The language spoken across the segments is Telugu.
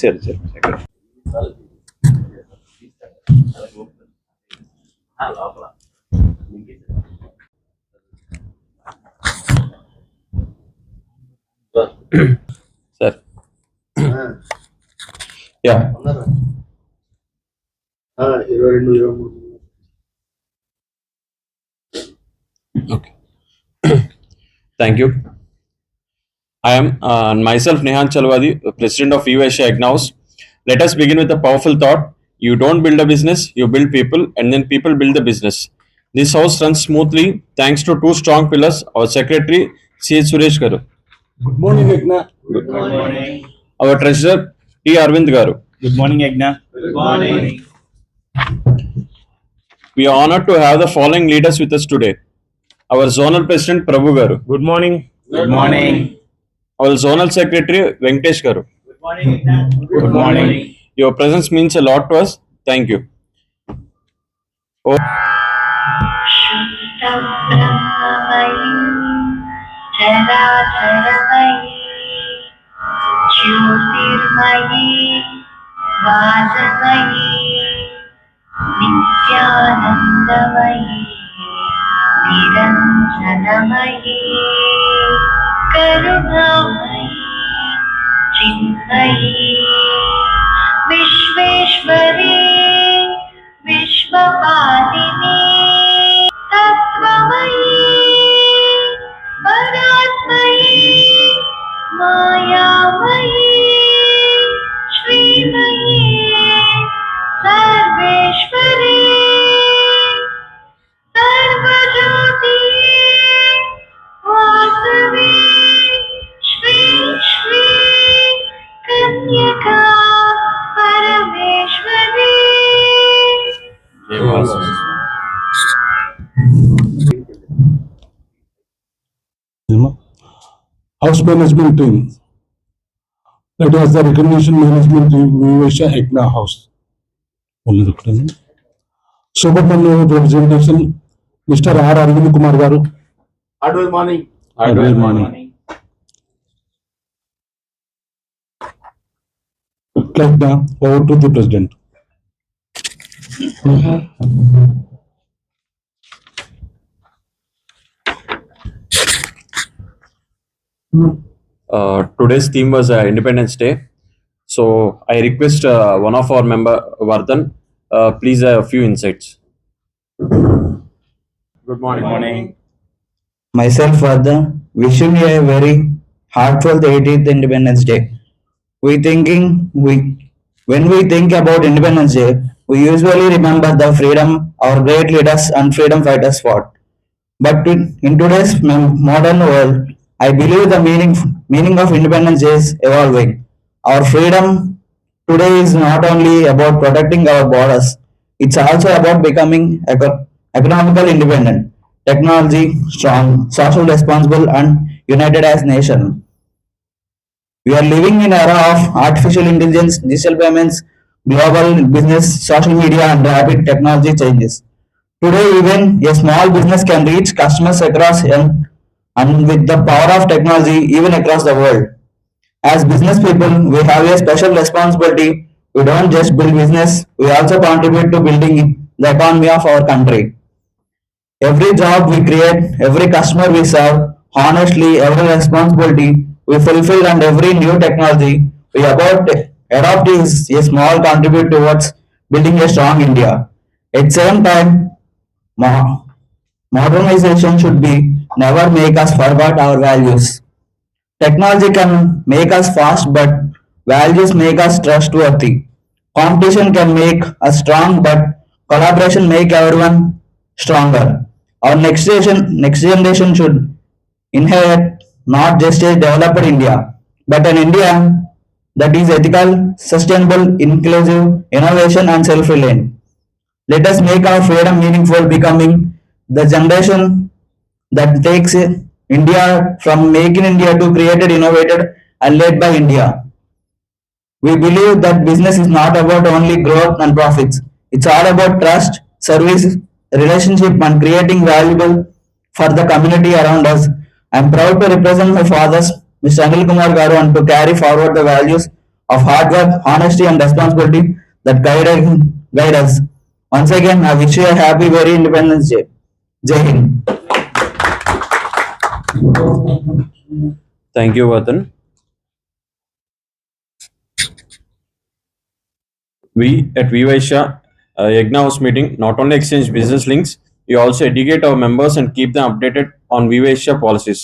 సరే సరే sir yeah 22-23. Okay. Thank you. I am myself Nehan Chalwadi, President of EU Asia Agnaus. Let us begin with a powerful thought. You don't build a business, you build people, and then people build the business. This house runs smoothly thanks to two strong pillars. Our Secretary, C.H. Suresh Garu. Good morning, Agna. Good morning. Our Treasurer, T. Arvind Garu. Good morning, Agna. Good morning. We are honored to have the following leaders with us today. Our Zonal President, Prabhu Garu. Good morning. Good morning. Our Zonal Secretary, Venkatesh Garu. Good morning, Agna. Good morning. Your presence means a lot to us. Thank you. Oh. शुद्धं ब्रह्ममयी चराचरमयी ज्योतिर्मयी वासमयी नित्यानन्दमयी निरञ्जनमयी करुणामयी चिन्मयी विश्वेश्वरी विश्वपालिनी तत्त्वमयी परात्मयी मायामयी श्रीमयी सर्वेश्वरी सर्वज्योति वासवी श्री श्री कन्यका परमेश्वरी। House management team. That was the recognition management team, EU Asia Agna House. Only the Superman representation, Mr. R. Arvind Kumar Garu. Good morning. Good morning. Like that, over to the president. Today's theme was Independence Day. So I request one of our member, Vardhan, please a few insights. Good morning. Good morning. Myself, Vardhan, wishing you a very heartfelt 18th Independence Day. When we think about Independence Day, we usually remember the freedom our great leaders and freedom fighters fought. But in today's modern world, I believe the meaning of Independence Day is evolving. Our freedom today is not only about protecting our borders, it's also about becoming economical independent, technology strong, social responsible, and united as nation. We are living in an era of artificial intelligence, digital payments, global business, social media, and rapid technology changes. Today, even a small business can reach customers across and with the power of technology, even across the world. As business people, we have a special responsibility. We don't just build business, we also contribute to building the economy of our country. Every job we create, every customer we serve, honestly, every responsibility we fulfill, and every new technology we adopt is a small contribute towards building a strong India. At the same time, modernization should be never make us forget our values. Technology can make us fast, but values make us trustworthy. Competition can make us strong, but Collaboration make everyone stronger. Our next generation should inherit not just a developed India, but an India that is ethical, sustainable, inclusive, innovation, and self-reliant. Let us make our freedom meaningful, becoming the generation that takes India from making India to created, innovated, and led by India. We believe that business is not about only growth and profits. It's all about trust, service, relationship, and creating valuable for the community around us. I'm proud to represent my fathers, Mr. Anil Kumar Garu, and to carry forward the values of hard work, honesty, and responsibility that guide us. Once again, I wish you a happy, very Independence Day. Jai Hind. Thank you, Vardhan. We at Vivaisha Yagna House meeting not only exchange business links, we also educate our members and keep them updated on Vivaisha policies,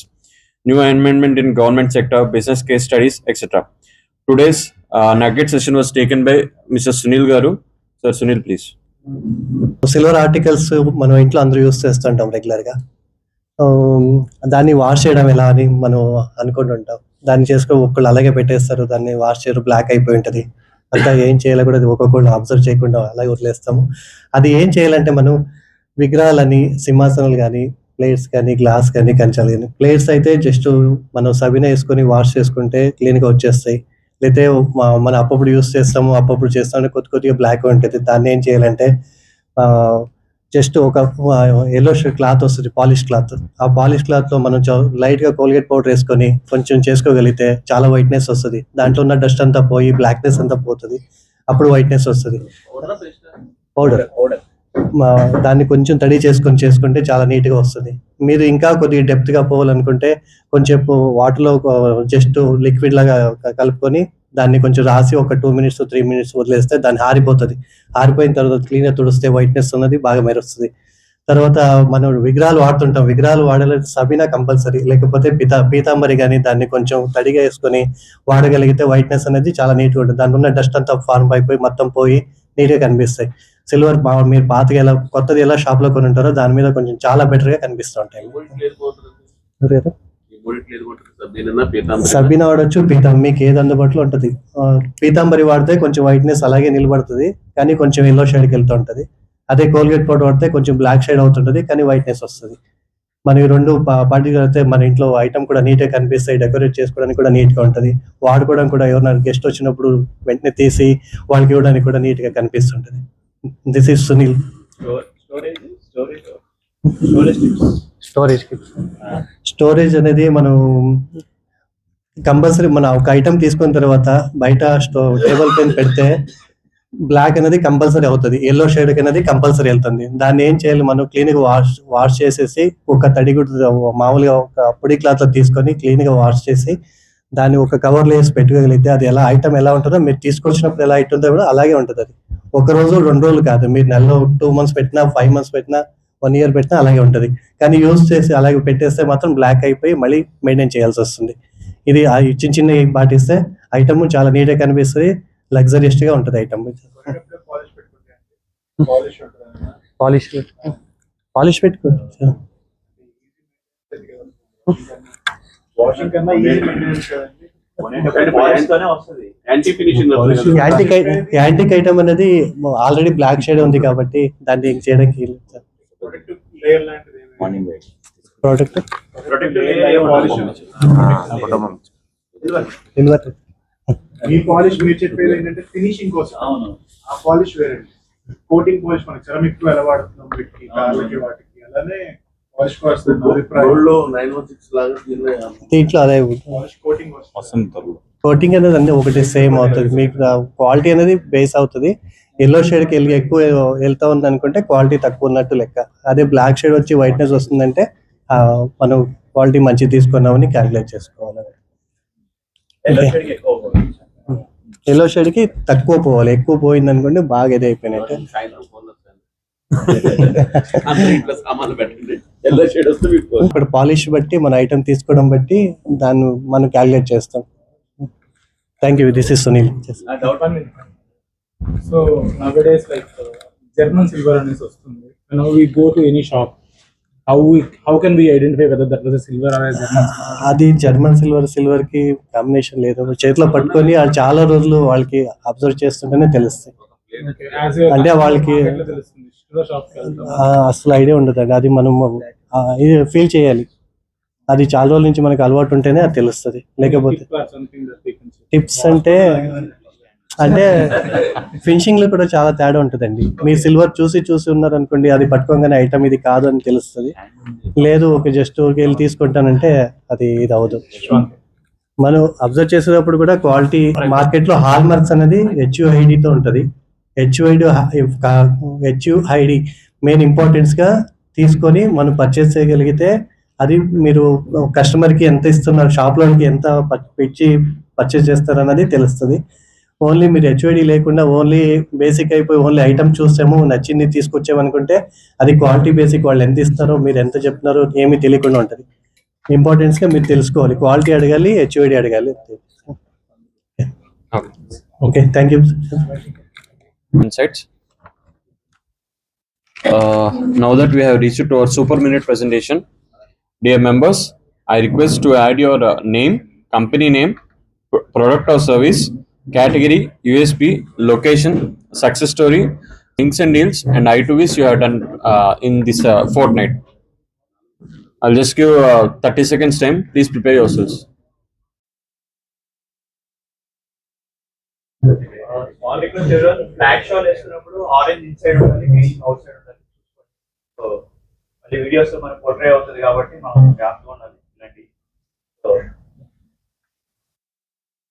new amendment in government sector, business case studies, etc. Today's nugget session was taken by Mr. Sunil Garu. Sir Sunil, please. Silver articles మనం ఇంట్లో అందరూ యూస్ చేస్తుంటాం రెగ్యులర్గా. దాన్ని వాష్ చేయడం ఎలా అని మనం అనుకుంటుంటాం. దాన్ని చేసుకొని ఒక్కళ్ళు అలాగే పెట్టేస్తారు, దాన్ని వాష్ చేయరు, బ్లాక్ అయిపోయి ఉంటుంది. అంతా ఏం చేయాలో కూడా ఒక్కొక్కళ్ళు అబ్జర్వ్ చేయకుండా అలాగే వదిలేస్తాము. అది ఏం చేయాలంటే మనం విగ్రహాలని, సింహాసనాలు కానీ, ప్లేట్స్ కానీ, గ్లాస్ కానీ, కంచాలు కానీ, ప్లేట్స్ అయితే జస్ట్ మనం సబీన వేసుకొని వాష్ చేసుకుంటే క్లీన్గా వచ్చేస్తాయి. లేతే మనం అప్పుడప్పుడు యూస్ చేస్తాము, అప్పుడప్పుడు చేస్తాము, కొద్దిగా బ్లాక్ ఉంటుంది. దాన్ని ఏం చేయాలంటే జస్ట్ ఒక ఎల్లో క్లాత్ వస్తుంది, పాలిష్ క్లాత్. ఆ పాలిష్ క్లాత్లో మనం లైట్గా కోల్గేట్ పౌడర్ వేసుకొని కొంచెం చేసుకోగలిగితే చాలా వైట్నెస్ వస్తుంది. దాంట్లో ఉన్న డస్ట్ అంతా పోయి బ్లాక్నెస్ అంతా పోతుంది. అప్పుడు వైట్నెస్ వస్తుంది. పౌడర్ దాన్ని కొంచెం తడి చేసుకుంటే చాలా నీట్గా వస్తుంది. మీరు ఇంకా కొద్దిగా డెప్త్గా పోవాలనుకుంటే కొంచెం వాటర్లో జస్ట్ లిక్విడ్ లాగా కలుపుకొని దాన్ని కొంచెం రాసి ఒక 2 minutes 3 minutes వదిలేస్తే దాన్ని ఆరిపోతుంది. ఆరిపోయిన తర్వాత క్లీన్గా తుడిస్తే వైట్నెస్ ఉన్నది బాగా మెరుస్తుంది. తర్వాత మనం విగ్రహాలు వాడుతుంటాం. విగ్రహాలు వాడాలంటే సబీనా కంపల్సరీ, లేకపోతే పీతాంబరి కానీ దాన్ని కొంచెం తడిగా వేసుకొని వాడగలిగితే వైట్నెస్ అనేది చాలా నీట్గా ఉంటుంది. దాంట్లో ఉన్న డస్ట్ అంతా ఫార్మ్ అయిపోయి మొత్తం పోయి నీట్గా కనిపిస్తాయి. సిల్వర్ మీరు పాతగా ఎలా కొత్తది ఎలా షాప్లో కొని ఉంటారో దాని మీద కొంచెం చాలా బెటర్గా కనిపిస్తూ ఉంటాయి. సబీనా వాడచ్చు, మీకు ఏది అందుబాటులో ఉంటుంది. పీతాంబరి వాడితే కొంచెం వైట్నెస్ అలాగే నిలబడుతుంది, కానీ కొంచెం ఎల్లో షేడ్కి వెళ్తూ ఉంటుంది. అదే కోల్గేట్ పౌడర్ వాడితే కొంచెం బ్లాక్ షేడ్ అవుతుంటుంది, కానీ వైట్నెస్ వస్తుంది. మనం ఈ రెండు పాటిగలిగితే మన ఇంట్లో ఐటమ్ కూడా నీట్గా కనిపిస్తాయి. డెకరేట్ చేసుకోవడానికి కూడా నీట్గా ఉంటుంది. వాడుకోవడానికి కూడా ఎవరైనా గెస్ట్ వచ్చినప్పుడు వెంటనే తీసి వాళ్ళకి ఇవ్వడానికి కూడా నీట్గా కనిపిస్తుంటుంది. This is Sunil. స్టోరేజ్ అనేది మనం కంపల్సరీ మన ఒక ఐటమ్ తీసుకున్న తర్వాత బయట టేబుల్ పైన పెడితే బ్లాక్ అనేది కంపల్సరీ అవుతుంది, ఎల్లో షేడ్ అనేది కంపల్సరీ వెళ్తుంది. దాన్ని ఏం చేయాలి, మనం క్లీన్గా వాష్ చేసేసి ఒక తడిగుడ్డు మామూలుగా ఒక పొడి క్లాత్ లో తీసుకొని క్లీన్గా వాష్ చేసి దాన్ని ఒక కవర్లో వేసి పెట్టుకోగలిగితే అది ఎలా ఐటమ్ ఎలా ఉంటుందో మీరు తీసుకొచ్చినప్పుడు ఎలా ఉంటుందో కూడా అలాగే ఉంటుంది. అది ఒక రోజు 2 రోజులు కాదు, మీరు నెలలో 2 months పెట్టినా, 5 months పెట్టినా, 1 year పెట్టినా అలాగే ఉంటుంది. కానీ యూజ్ చేసి అలాగే పెట్టేస్తే మాత్రం బ్లాక్ అయిపోయి మళ్ళీ మెయింటైన్ చేయాల్సి వస్తుంది. ఇది చిన్న పాటిస్తే ఐటమ్ చాలా నీట్గా కనిపిస్తుంది, లగ్జరియస్ గా ఉంటుంది ఐటమ్. పాలిష్ పెట్టుకోవచ్చు. యాంటిక్ ఐటమ్ అనేది ఆల్రెడీ బ్లాక్ షేడ్ ఉంది కాబట్టి దాన్ని చేయడానికి ప్రోడక్ట్ ఈ పాలిష్ మీరు చెప్పేది ఏంటంటే ఫినిషింగ్ కోసం. ఆ పాలిష్ వేరే, కోటింగ్ పాలిష్ మనకి సెరామిక్ ఎలా వాడుతున్నాం వీటికి, కార్లకి, వాటికి అలానే పాలిష్ కోసం దీంట్లో అదే కోటింగ్ వస్తుంది. కోటింగ్ అనేది అన్ని ఒకటి సేమ్ అవుతుంది. మీకు క్వాలిటీ అనేది బేస్ అవుతుంది. ఎల్లో షేడ్కి ఎక్కువ వెళ్తా ఉంది అనుకుంటే క్వాలిటీ తక్కువ ఉన్నట్టు లెక్క. అదే బ్లాక్ షేడ్ వచ్చి వైట్నెస్ వస్తుందంటే మనం క్వాలిటీ మంచిది తీసుకున్నామని క్యాలిక్యులేట్ చేసుకోవాలి. ఎల్లో షేడ్ కి తక్కువ పోవాలి, ఎక్కువ పోయింది అనుకోండి బాగా ఇది అయిపోయినట్టు. ఇక్కడ పాలిష్ బట్టి మన ఐటమ్ తీసుకోవడం బట్టి దాన్ని మనం క్యాలిక్యులేట్ చేస్తాం. Thank you. This is Sunil. So nowadays, like German silver అనేసి వస్తుంది. Now we go to any shop. How can we identify whether that was a silver or a German silver? అది జర్మన్ సిల్వర్ కి కాంబినేషన్ లేదు, చేతిలో పట్టుకొని వాళ్ళు చాలా రోజులు వాళ్ళకి అబ్జర్వ్ చేస్తుంటేనే తెలుస్తాయి. Okay, as a అంటే వాళ్ళకి ఎట్లా తెలుస్తుంది? Silver shop కి వెళ్తాం. అసలు ఐడియా ఉండదండి, అది మనం ఇది ఫీల్ చేయాలి. అది చాలా రోజుల నుంచి మనకి అలవాటు ఉంటేనే అది తెలుస్తుంది, లేకపోతే Tip or something that we can say. Tips అంటే ఫినిషింగ్ లో కూడా చాలా తేడా ఉంటుందండి. మీరు సిల్వర్ చూసి ఉన్నారు అనుకోండి, అది పట్టుకోగానే ఐటమ్ ఇది కాదు అని తెలుస్తుంది. లేదు ఒక జస్ట్ వెళ్ళి తీసుకుంటానంటే అది ఇది అవ్వదు. మనం అబ్జర్వ్ చేసేటప్పుడు కూడా క్వాలిటీ మార్కెట్ లో హాల్ మార్క్స్ అనేది HUIDతో ఉంటుంది. HUID మెయిన్ ఇంపార్టెన్స్ గా తీసుకొని మనం పర్చేస్ చేయగలిగితే అది మీరు కస్టమర్ కి ఎంత ఇస్తున్నారు, షాప్ లోకి ఎంత ఇచ్చి పర్చేస్ చేస్తారు అన్నది తెలుస్తుంది. ఓన్లీ మీరు HUID లేకుండా ఓన్లీ బేసిక్ అయిపోయి ఓన్లీ ఐటమ్ చూసాము నచ్చింది తీసుకొచ్చామనుకుంటే అది క్వాలిటీ బేసిక్, వాళ్ళు ఎంత ఇస్తారో మీరు ఎంత చెప్తున్నారో ఏమీ తెలియకుండా ఉంటుంది. ఇంపార్టెన్స్ గా మీరు తెలుసుకోవాలి, క్వాలిటీ అడగాలి, HUID అడగాలి. Okay, thank you. Insights. Now that we have reached to our super minute presentation, dear members, I request to add your name, company name, product or service, category, USP, location, success story, links and deals, and I2Vs you have done in this fortnight. I'll just give 30 seconds time. Please prepare yourselves. Small request everyone, flag shot వేస్తున్నప్పుడు ఆరెంజ్ ఇన్సైడ్ ఉంటుంది, గ్రీన్ అవుట్ సైడ్ ఉంటుంది. సో మళ్ళీ వీడియోస్ లో మనకు పోర్ట్రే అవుతుంది కాబట్టి మనం జ్ఞాపకం ఉండాలి ఇలాంటి. సో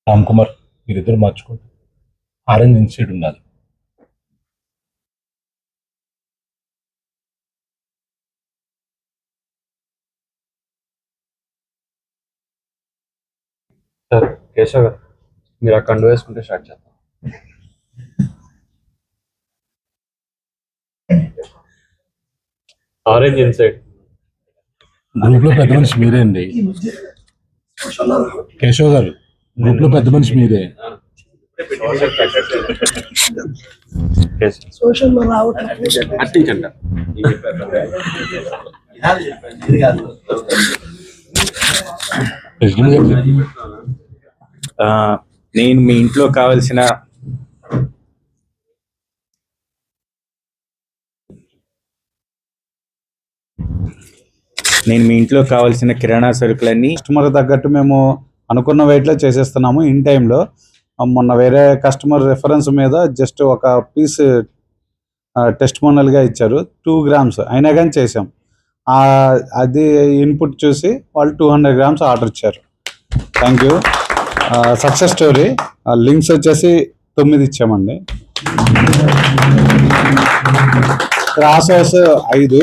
రామ్ కుమార్ మీరిద్దరు మార్చుకోండి, ఆరెంజ్ ఇన్సైడ్ ఉండాలి. సార్ కేశవ్ గారు, మీరు ఆ కండు వేసుకుంటే స్టార్ట్ చేద్దాం. Orange inside. గ్రూప్ లో పెద్ద మనిషి మీరే అండి, కేశవ్ గారు. గ్రూప్ లో పెద్ద మనిషి మీరే. అట్టించంట. ప్రెసిడెంట్ గారు నేను మీ ఇంట్లో కావాల్సిన కిరాణా సరుకులన్నీ కస్టమర్ తగ్గట్టు మేము అనుకున్న వెయిట్లో చేసేస్తున్నాము ఇన్ టైంలో. మొన్న వేరే కస్టమర్ రెఫరెన్స్ మీద జస్ట్ ఒక పీస్ టెస్ట్ మోనల్గా ఇచ్చారు, 2 grams, అయినా కానీ చేసాం. అది ఇన్పుట్ చూసి వాళ్ళు 200 grams ఆర్డర్ ఇచ్చారు. Thank you. Success story links వచ్చేసి 9 ఇచ్చామండి. క్రాస్ హౌస్ 5,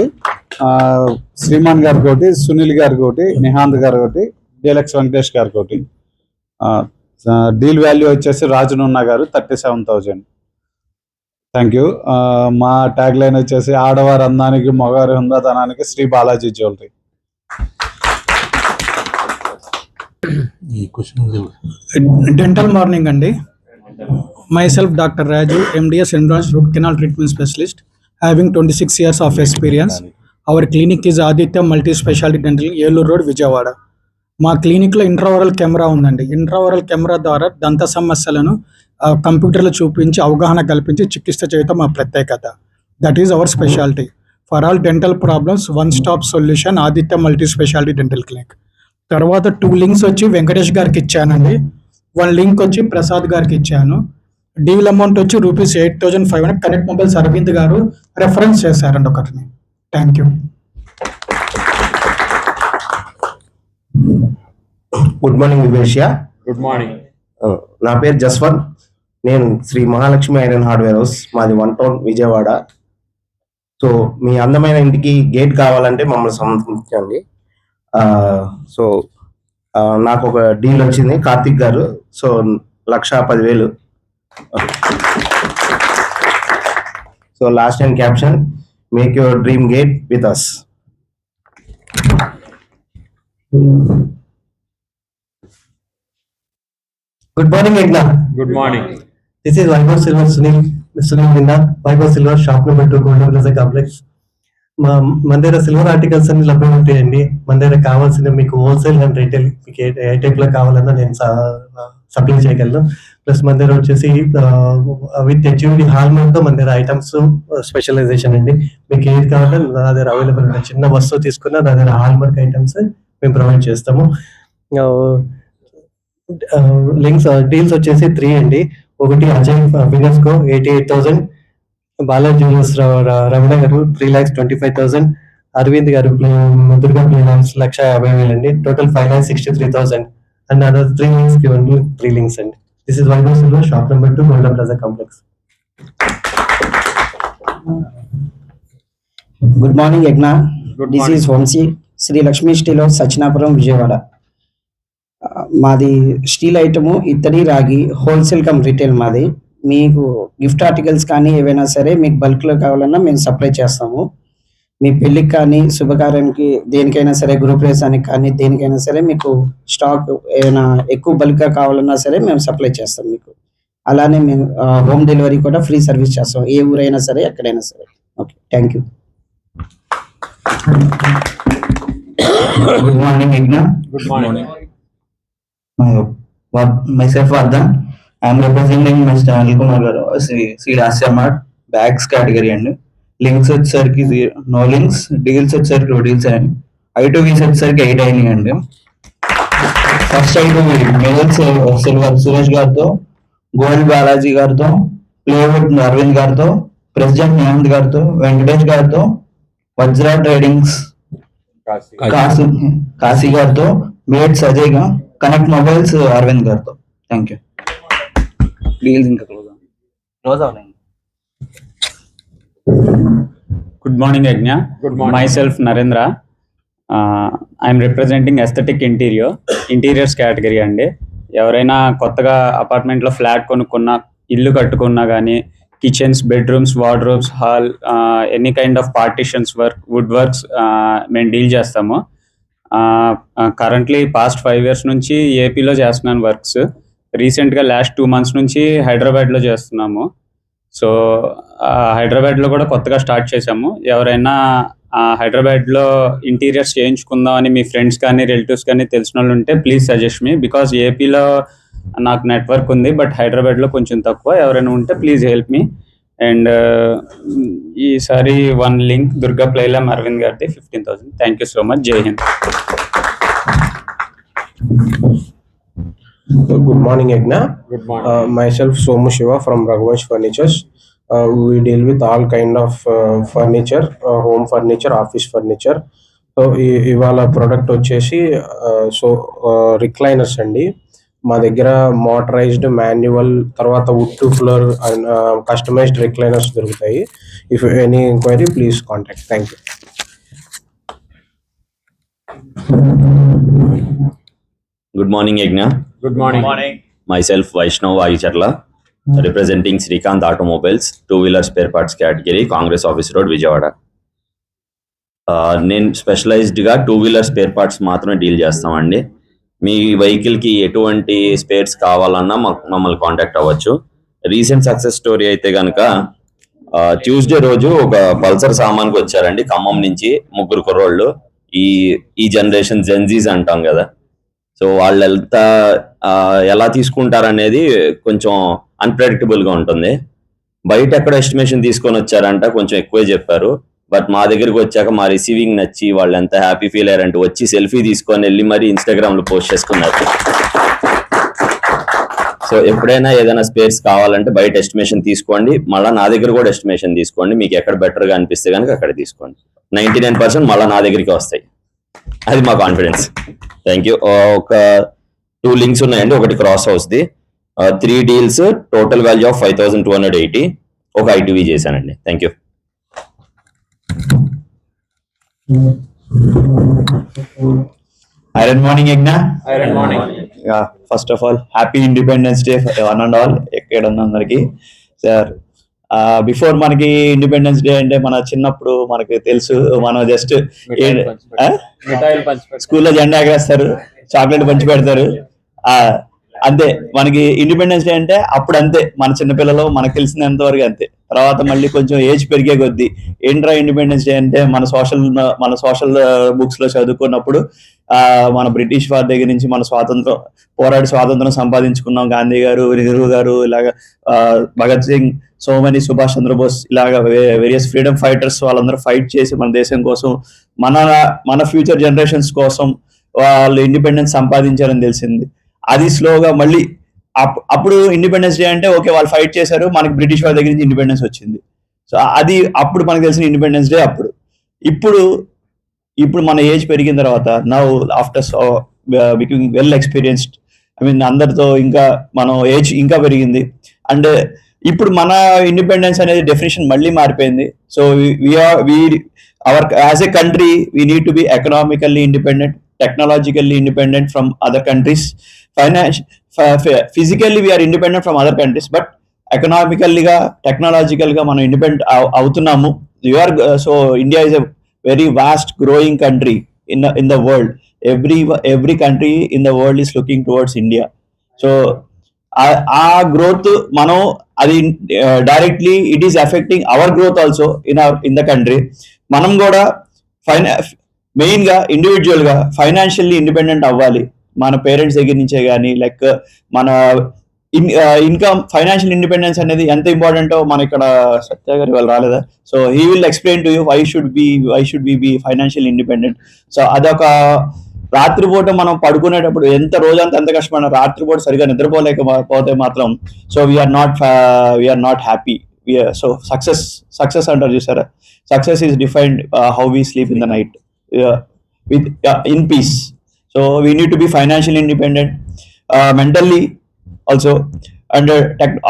శ్రీమాన్ గారికి ఒకటి, సునీల్ గారికి ఒకటి, నిహాంత్ గారికి ఒకటి, డీలక్స్ వెంకటేష్ గారికి ఒకటి. డీల్ వాల్యూ వచ్చేసి రాజనున్న గారు 37,000. Thank you. మా ట్యాగ్ లైన్ వచ్చేసి ఆడవారి అందానికి మగవారి హుందాతనానికి శ్రీ బాలాజీ జ్యువెలరీ. ఈ క్వశ్చన్ డెంటల్ మార్నింగ్ అండి. myself Dr. Raju, MDS Enlarged Root Canal Treatment Specialist, having 26 years of experience. Our clinic is Aditya Multi Specialty Dental, Yellow Road, Vijayawada. మా క్లినిక్లో ఇంట్రావరల్ కెమెరా ఉందండి. ఇంట్రావరల్ కెమెరా ద్వారా దంత సమస్యలను కంప్యూటర్లో చూపించి అవగాహన కల్పించి చికిత్స చేయటం మా ప్రత్యేకత. That is our speciality. For all dental problems, one stop solution, Aditya multi speciality dental clinic. తర్వాత 2 links వచ్చి వెంకటేష్ గారికి ఇచ్చానండి, 1 link వచ్చి ప్రసాద్ గారికి ఇచ్చాను. డీల్ అమౌంట్ వచ్చి ₹8,500. కనెక్ట్ మొబైల్స్ అరవింద్ గారు రెఫరెన్స్ చేశారండి ఒకటిని. Thank you. గుడ్ మార్నింగ్ వివేషియా. Good morning. నా పేరు జస్వంత్. నేను Sri Mahalakshmi iron hardware house, మాది 1 town విజయవాడ. సో మీ అందమైన ఇంటికి గేట్ కావాలంటే మమ్మల్ని సంప్రదించండి. సో నాకు ఒక డీల్ వచ్చింది, Karthik garu. So 1,10,000. So last and caption, make your dream gate with us. Good morning Yagna. Good morning. This is Vaibhav silver Sunil. నిన్న Vaibhav silver shop number 2 golden plaza complex. మన దగ్గర సిల్వర్ ఆర్టికల్స్ అన్ని లభ్యం ఉంటాయండి. మన దగ్గర కావాల్సిన మీకు హోల్సేల్ అండ్ రీటైల్ మీకు ఏ టైప్ లో కావాలన్నా నేను సప్లై చేయగలను. ప్లస్ మన దగ్గర వచ్చేసి విత్ హెచ్యూడి హాల్మార్క్ తో మన దగ్గర ఐటమ్స్ స్పెషలైజేషన్ అండి. మీకు ఏది కావాలంటే నా దగ్గర అవైలబుల్ ఉంటాయి. చిన్న వస్తువు తీసుకున్నా నా దగ్గర హాల్మార్క్ ఐటమ్స్ మేము ప్రొవైడ్ చేస్తాము. లింక్స్ డీల్స్ వచ్చేసి 3 అండి. ఒకటి అజయ్ ఫిగర్స్ కో 88,000, బాలాజీ జ్యువెలర్స్ రమణ గారు 3,25,000, అరవింద్ గారు దుర్గా ప్లేలాండ్స్ 1,50,000 అండి. Total 5,63,000 and other 3 links given 3 links అండి. This is Vaibhav silver shop number 2 golden plaza complex. Good morning Yagna. This is Vamsi, Sri Lakshmi steel house Sachinapuram Vijayawada. మాది స్టీల్ ఐటము ఇత్తడి రాగి హోల్సేల్ కమ్ రీటైల్ మాది. మీకు గిఫ్ట్ ఆర్టికల్స్ కానీ ఏవైనా సరే మీకు బల్క్లో కావాలన్నా మేము సప్లై చేస్తాము. మీ పెళ్ళికి కానీ శుభకార్యానికి దేనికైనా సరే గృహప్రవేశానికి కానీ దేనికైనా సరే మీకు స్టాక్ ఏమైనా ఎక్కువ బల్క్గా కావాలన్నా సరే మేము సప్లై చేస్తాం మీకు. అలానే మేము హోమ్ డెలివరీ కూడా ఫ్రీ సర్వీస్ చేస్తాం, ఏ ఊరైనా సరే ఎక్కడైనా సరే. Okay, thank you. Good morning Yagna. Good morning. myself Vardhan. I am representing Mr. Anil Kumar garu, Sri Asya Mart bags category and links వచ్చేసరికి no links, deals వచ్చేసరికి 2 deals and I2Vs వచ్చేసరికి 8 అయినాయి అండి. First I2V medals silver Suresh గారితో, గోల్డ్ బాలాజీ గారితో, ప్లేవుడ్ అరవింద్ గారితో, ప్రెసిడెంట్ నియాంత్ గారితో, వెంకటేష్ గారితో, వజ్రా ట్రేడింగ్స్ కాశీ గారితో, మేడ్ సజయ్ గా, కనెక్ట్ మొబైల్స్ అరవింద్ గారితో. Thank you. డీల్స్ ఇంకా క్లోజ్ అవ్వలేదు. గుడ్ మార్నింగ్ యజ్ఞ. Good morning. Myself Narendra. I'm representing aesthetic interiors category అండి. ఎవరైనా కొత్తగా అపార్ట్మెంట్లో ఫ్లాట్ కొనుక్కున్నా, ఇల్లు కట్టుకున్నా కానీ kitchens, bedrooms, wardrobes, hall, any kind of partitions work, wood works మేము డీల్ చేస్తాము. కరెంట్లీ పాస్ట్ 5 years నుంచి ఏపీలో చేస్తున్నాను వర్క్స్. రీసెంట్గా లాస్ట్ 2 months నుంచి హైదరాబాద్లో చేస్తున్నాము. సో హైదరాబాద్లో కూడా కొత్తగా స్టార్ట్ చేసాము. ఎవరైనా హైదరాబాద్లో ఇంటీరియర్స్ చేయించుకుందాం అని మీ ఫ్రెండ్స్ కానీ రిలేటివ్స్ కానీ తెలిసిన వాళ్ళు ఉంటే ప్లీజ్ సజెస్ట్ మీ, బికాజ్ ఏపీలో నాకు నెట్వర్క్ ఉంది బట్ హైదరాబాద్లో కొంచెం తక్కువ. ఎవరైనా ఉంటే ప్లీజ్ హెల్ప్ మీ. అండ్ ఈసారి 1 లింక్ దుర్గా ప్లేలాం అరవింద్ గారిది 15,000. Thank you so much. జై Hind. Good morning, Yagna. Good morning. Myself Somu Shiva from Raghuvansh Furnitures. We deal with all kind of furniture, home furniture, office furniture. So ఇవాళ ప్రోడక్ట్ వచ్చేసి రిక్లైనర్స్ అండి. మా దగ్గర మోటరైజ్డ్, మాన్యువల్, తర్వాత wood to floor and customised recliners దొరుకుతాయి. If any enquiry please contact. Thank you. Good morning, Yagna. Good morning. Myself Vaishnav Ayicharla, representing Srikanth Automobiles, 2-wheeler spare parts category, Congress Office Road, Vijayawada. నేను స్పెషలైజ్డ్గా 2-wheeler స్పేర్ పార్ట్స్ మాత్రమే డీల్ చేస్తామండి. మీ వెహికల్కి ఎటువంటి స్పేర్స్ కావాలన్నా మమ్మల్ని కాంటాక్ట్ అవ్వచ్చు. రీసెంట్ సక్సెస్ స్టోరీ అయితే కనుక ట్యూస్డే రోజు ఒక పల్సర్ సామాన్కి వచ్చారండి ఖమ్మం నుంచి 3 కుర్రోళ్ళు. ఈ జనరేషన్ జెన్జీస్ అంటాం కదా, సో వాళ్ళు ఎలా తీసుకుంటారనేది కొంచెం అన్ప్రెడిక్టబుల్గా ఉంటుంది. బయట ఎక్కడ ఎస్టిమేషన్ తీసుకొని వచ్చారంట, కొంచెం ఎక్కువే చెప్పారు. బట్ మా దగ్గరికి వచ్చాక మా రిసీవింగ్ నచ్చి వాళ్ళు ఎంత హ్యాపీ ఫీల్ అయ్యారంటే వచ్చి సెల్ఫీ తీసుకొని వెళ్ళి మరి ఇన్స్టాగ్రామ్లో పోస్ట్ చేసుకున్నారు. సో ఎప్పుడైనా ఏదైనా స్పేస్ కావాలంటే బయట ఎస్టిమేషన్ తీసుకోండి, మళ్ళీ నా దగ్గర కూడా ఎస్టిమేషన్ తీసుకోండి. మీకు ఎక్కడ బెటర్గా అనిపిస్తే కనుక అక్కడ తీసుకోండి. 99% మళ్ళీ నా దగ్గరికి వస్తాయి, అది మా కాన్ఫిడెన్స్. Thank you. ఒక 2 లింక్స్ ఉన్నాయండి. ఒకటి క్రాస్ హౌస్ది 3 డీల్స్, టోటల్ వాల్యూ ఆఫ్ 5,280. ఒక I2V చేశానండి. Thank you. Iron morning, Yagna. Iron morning. Yeah, first of all, happy Independence Day one and all. ఎక్కడ అందరికి సార్, బిఫోర్ మనకి ఇండిపెండెన్స్ డే అంటే మన చిన్నప్పుడు మనకి తెలుసు, మనం జస్ట్ స్కూల్లో జెండా ఎగరేస్తారు, చాక్లెట్ పంచి పెడతారు, అంతే మనకి ఇండిపెండెన్స్ డే అంటే అప్పుడు అంతే, మన చిన్నపిల్లలు మనకు తెలిసినంత వరకు అంతే. తర్వాత మళ్ళీ కొంచెం ఏజ్ పెరిగే కొద్దీ ఏంట్రా ఇండిపెండెన్స్ డే అంటే మన సోషల్ బుక్స్ లో చదువుకున్నప్పుడు మన బ్రిటిష్ వారి దగ్గర నుంచి మన స్వాతంత్రం సంపాదించుకున్నాం, గాంధీ గారు, నెహ్రూ గారు, ఇలాగా భగత్ సింగ్, సో మెనీ, సుభాష్ చంద్రబోస్, ఇలాగా వేరియస్ ఫ్రీడమ్ ఫైటర్స్ వాళ్ళందరూ ఫైట్ చేసి మన దేశం కోసం, మన ఫ్యూచర్ జనరేషన్స్ కోసం వాళ్ళు ఇండిపెండెన్స్ సంపాదించారని తెలిసింది. అది స్లోగా మళ్ళీ అప్పుడు ఇండిపెండెన్స్ డే అంటే ఓకే వాళ్ళు ఫైట్ చేశారు, మనకి బ్రిటిష్ వారి దగ్గర నుంచి ఇండిపెండెన్స్ వచ్చింది. సో అది అప్పుడు మనకు తెలిసిన ఇండిపెండెన్స్ డే అప్పుడు. ఇప్పుడు మన ఏజ్ పెరిగిన తర్వాత now after becoming well experienced, అందరితో ఇంకా మనం ఏజ్ ఇంకా పెరిగింది. అండ్ ఇప్పుడు మన ఇండిపెండెన్స్ అనేది డెఫినేషన్ మళ్ళీ మారిపోయింది. So as a country we need to be economically independent, technologically independent from other countries, physically we are independent from other countries, but economically ga technological ga మనం independent అవుతున్నాము. So India is a very vast growing country in the world. Every country in the world is looking towards India. So ఆ గ్రోత్ మనం అది directly it is affecting our growth also in the country. మనం కూడా మెయిన్ గా ఇండివిజువల్ గా ఫైనాన్షియల్లీ ఇండిపెండెంట్ అవ్వాలి. మన పేరెంట్స్ దగ్గర నుంచే కానీ లైక్ మన ఇన్కమ్, ఫైనాన్షియల్ ఇండిపెండెన్స్ అనేది ఎంత ఇంపార్టెంటో మన ఇక్కడ సత్య గారు వాళ్ళు రాలేదా, so he will explain to you why should be financial independent. So అదొక రాత్రిపూట మనం పడుకునేటప్పుడు రోజంతా ఎంత కష్టపడినా రాత్రిపూట సరిగా నిద్రపోలేకపోతే మాత్రం so we are not happy. So success అంటారు చూసారా, success is defined how we sleep in the night in peace. So we need to be financially independent, mentally also, and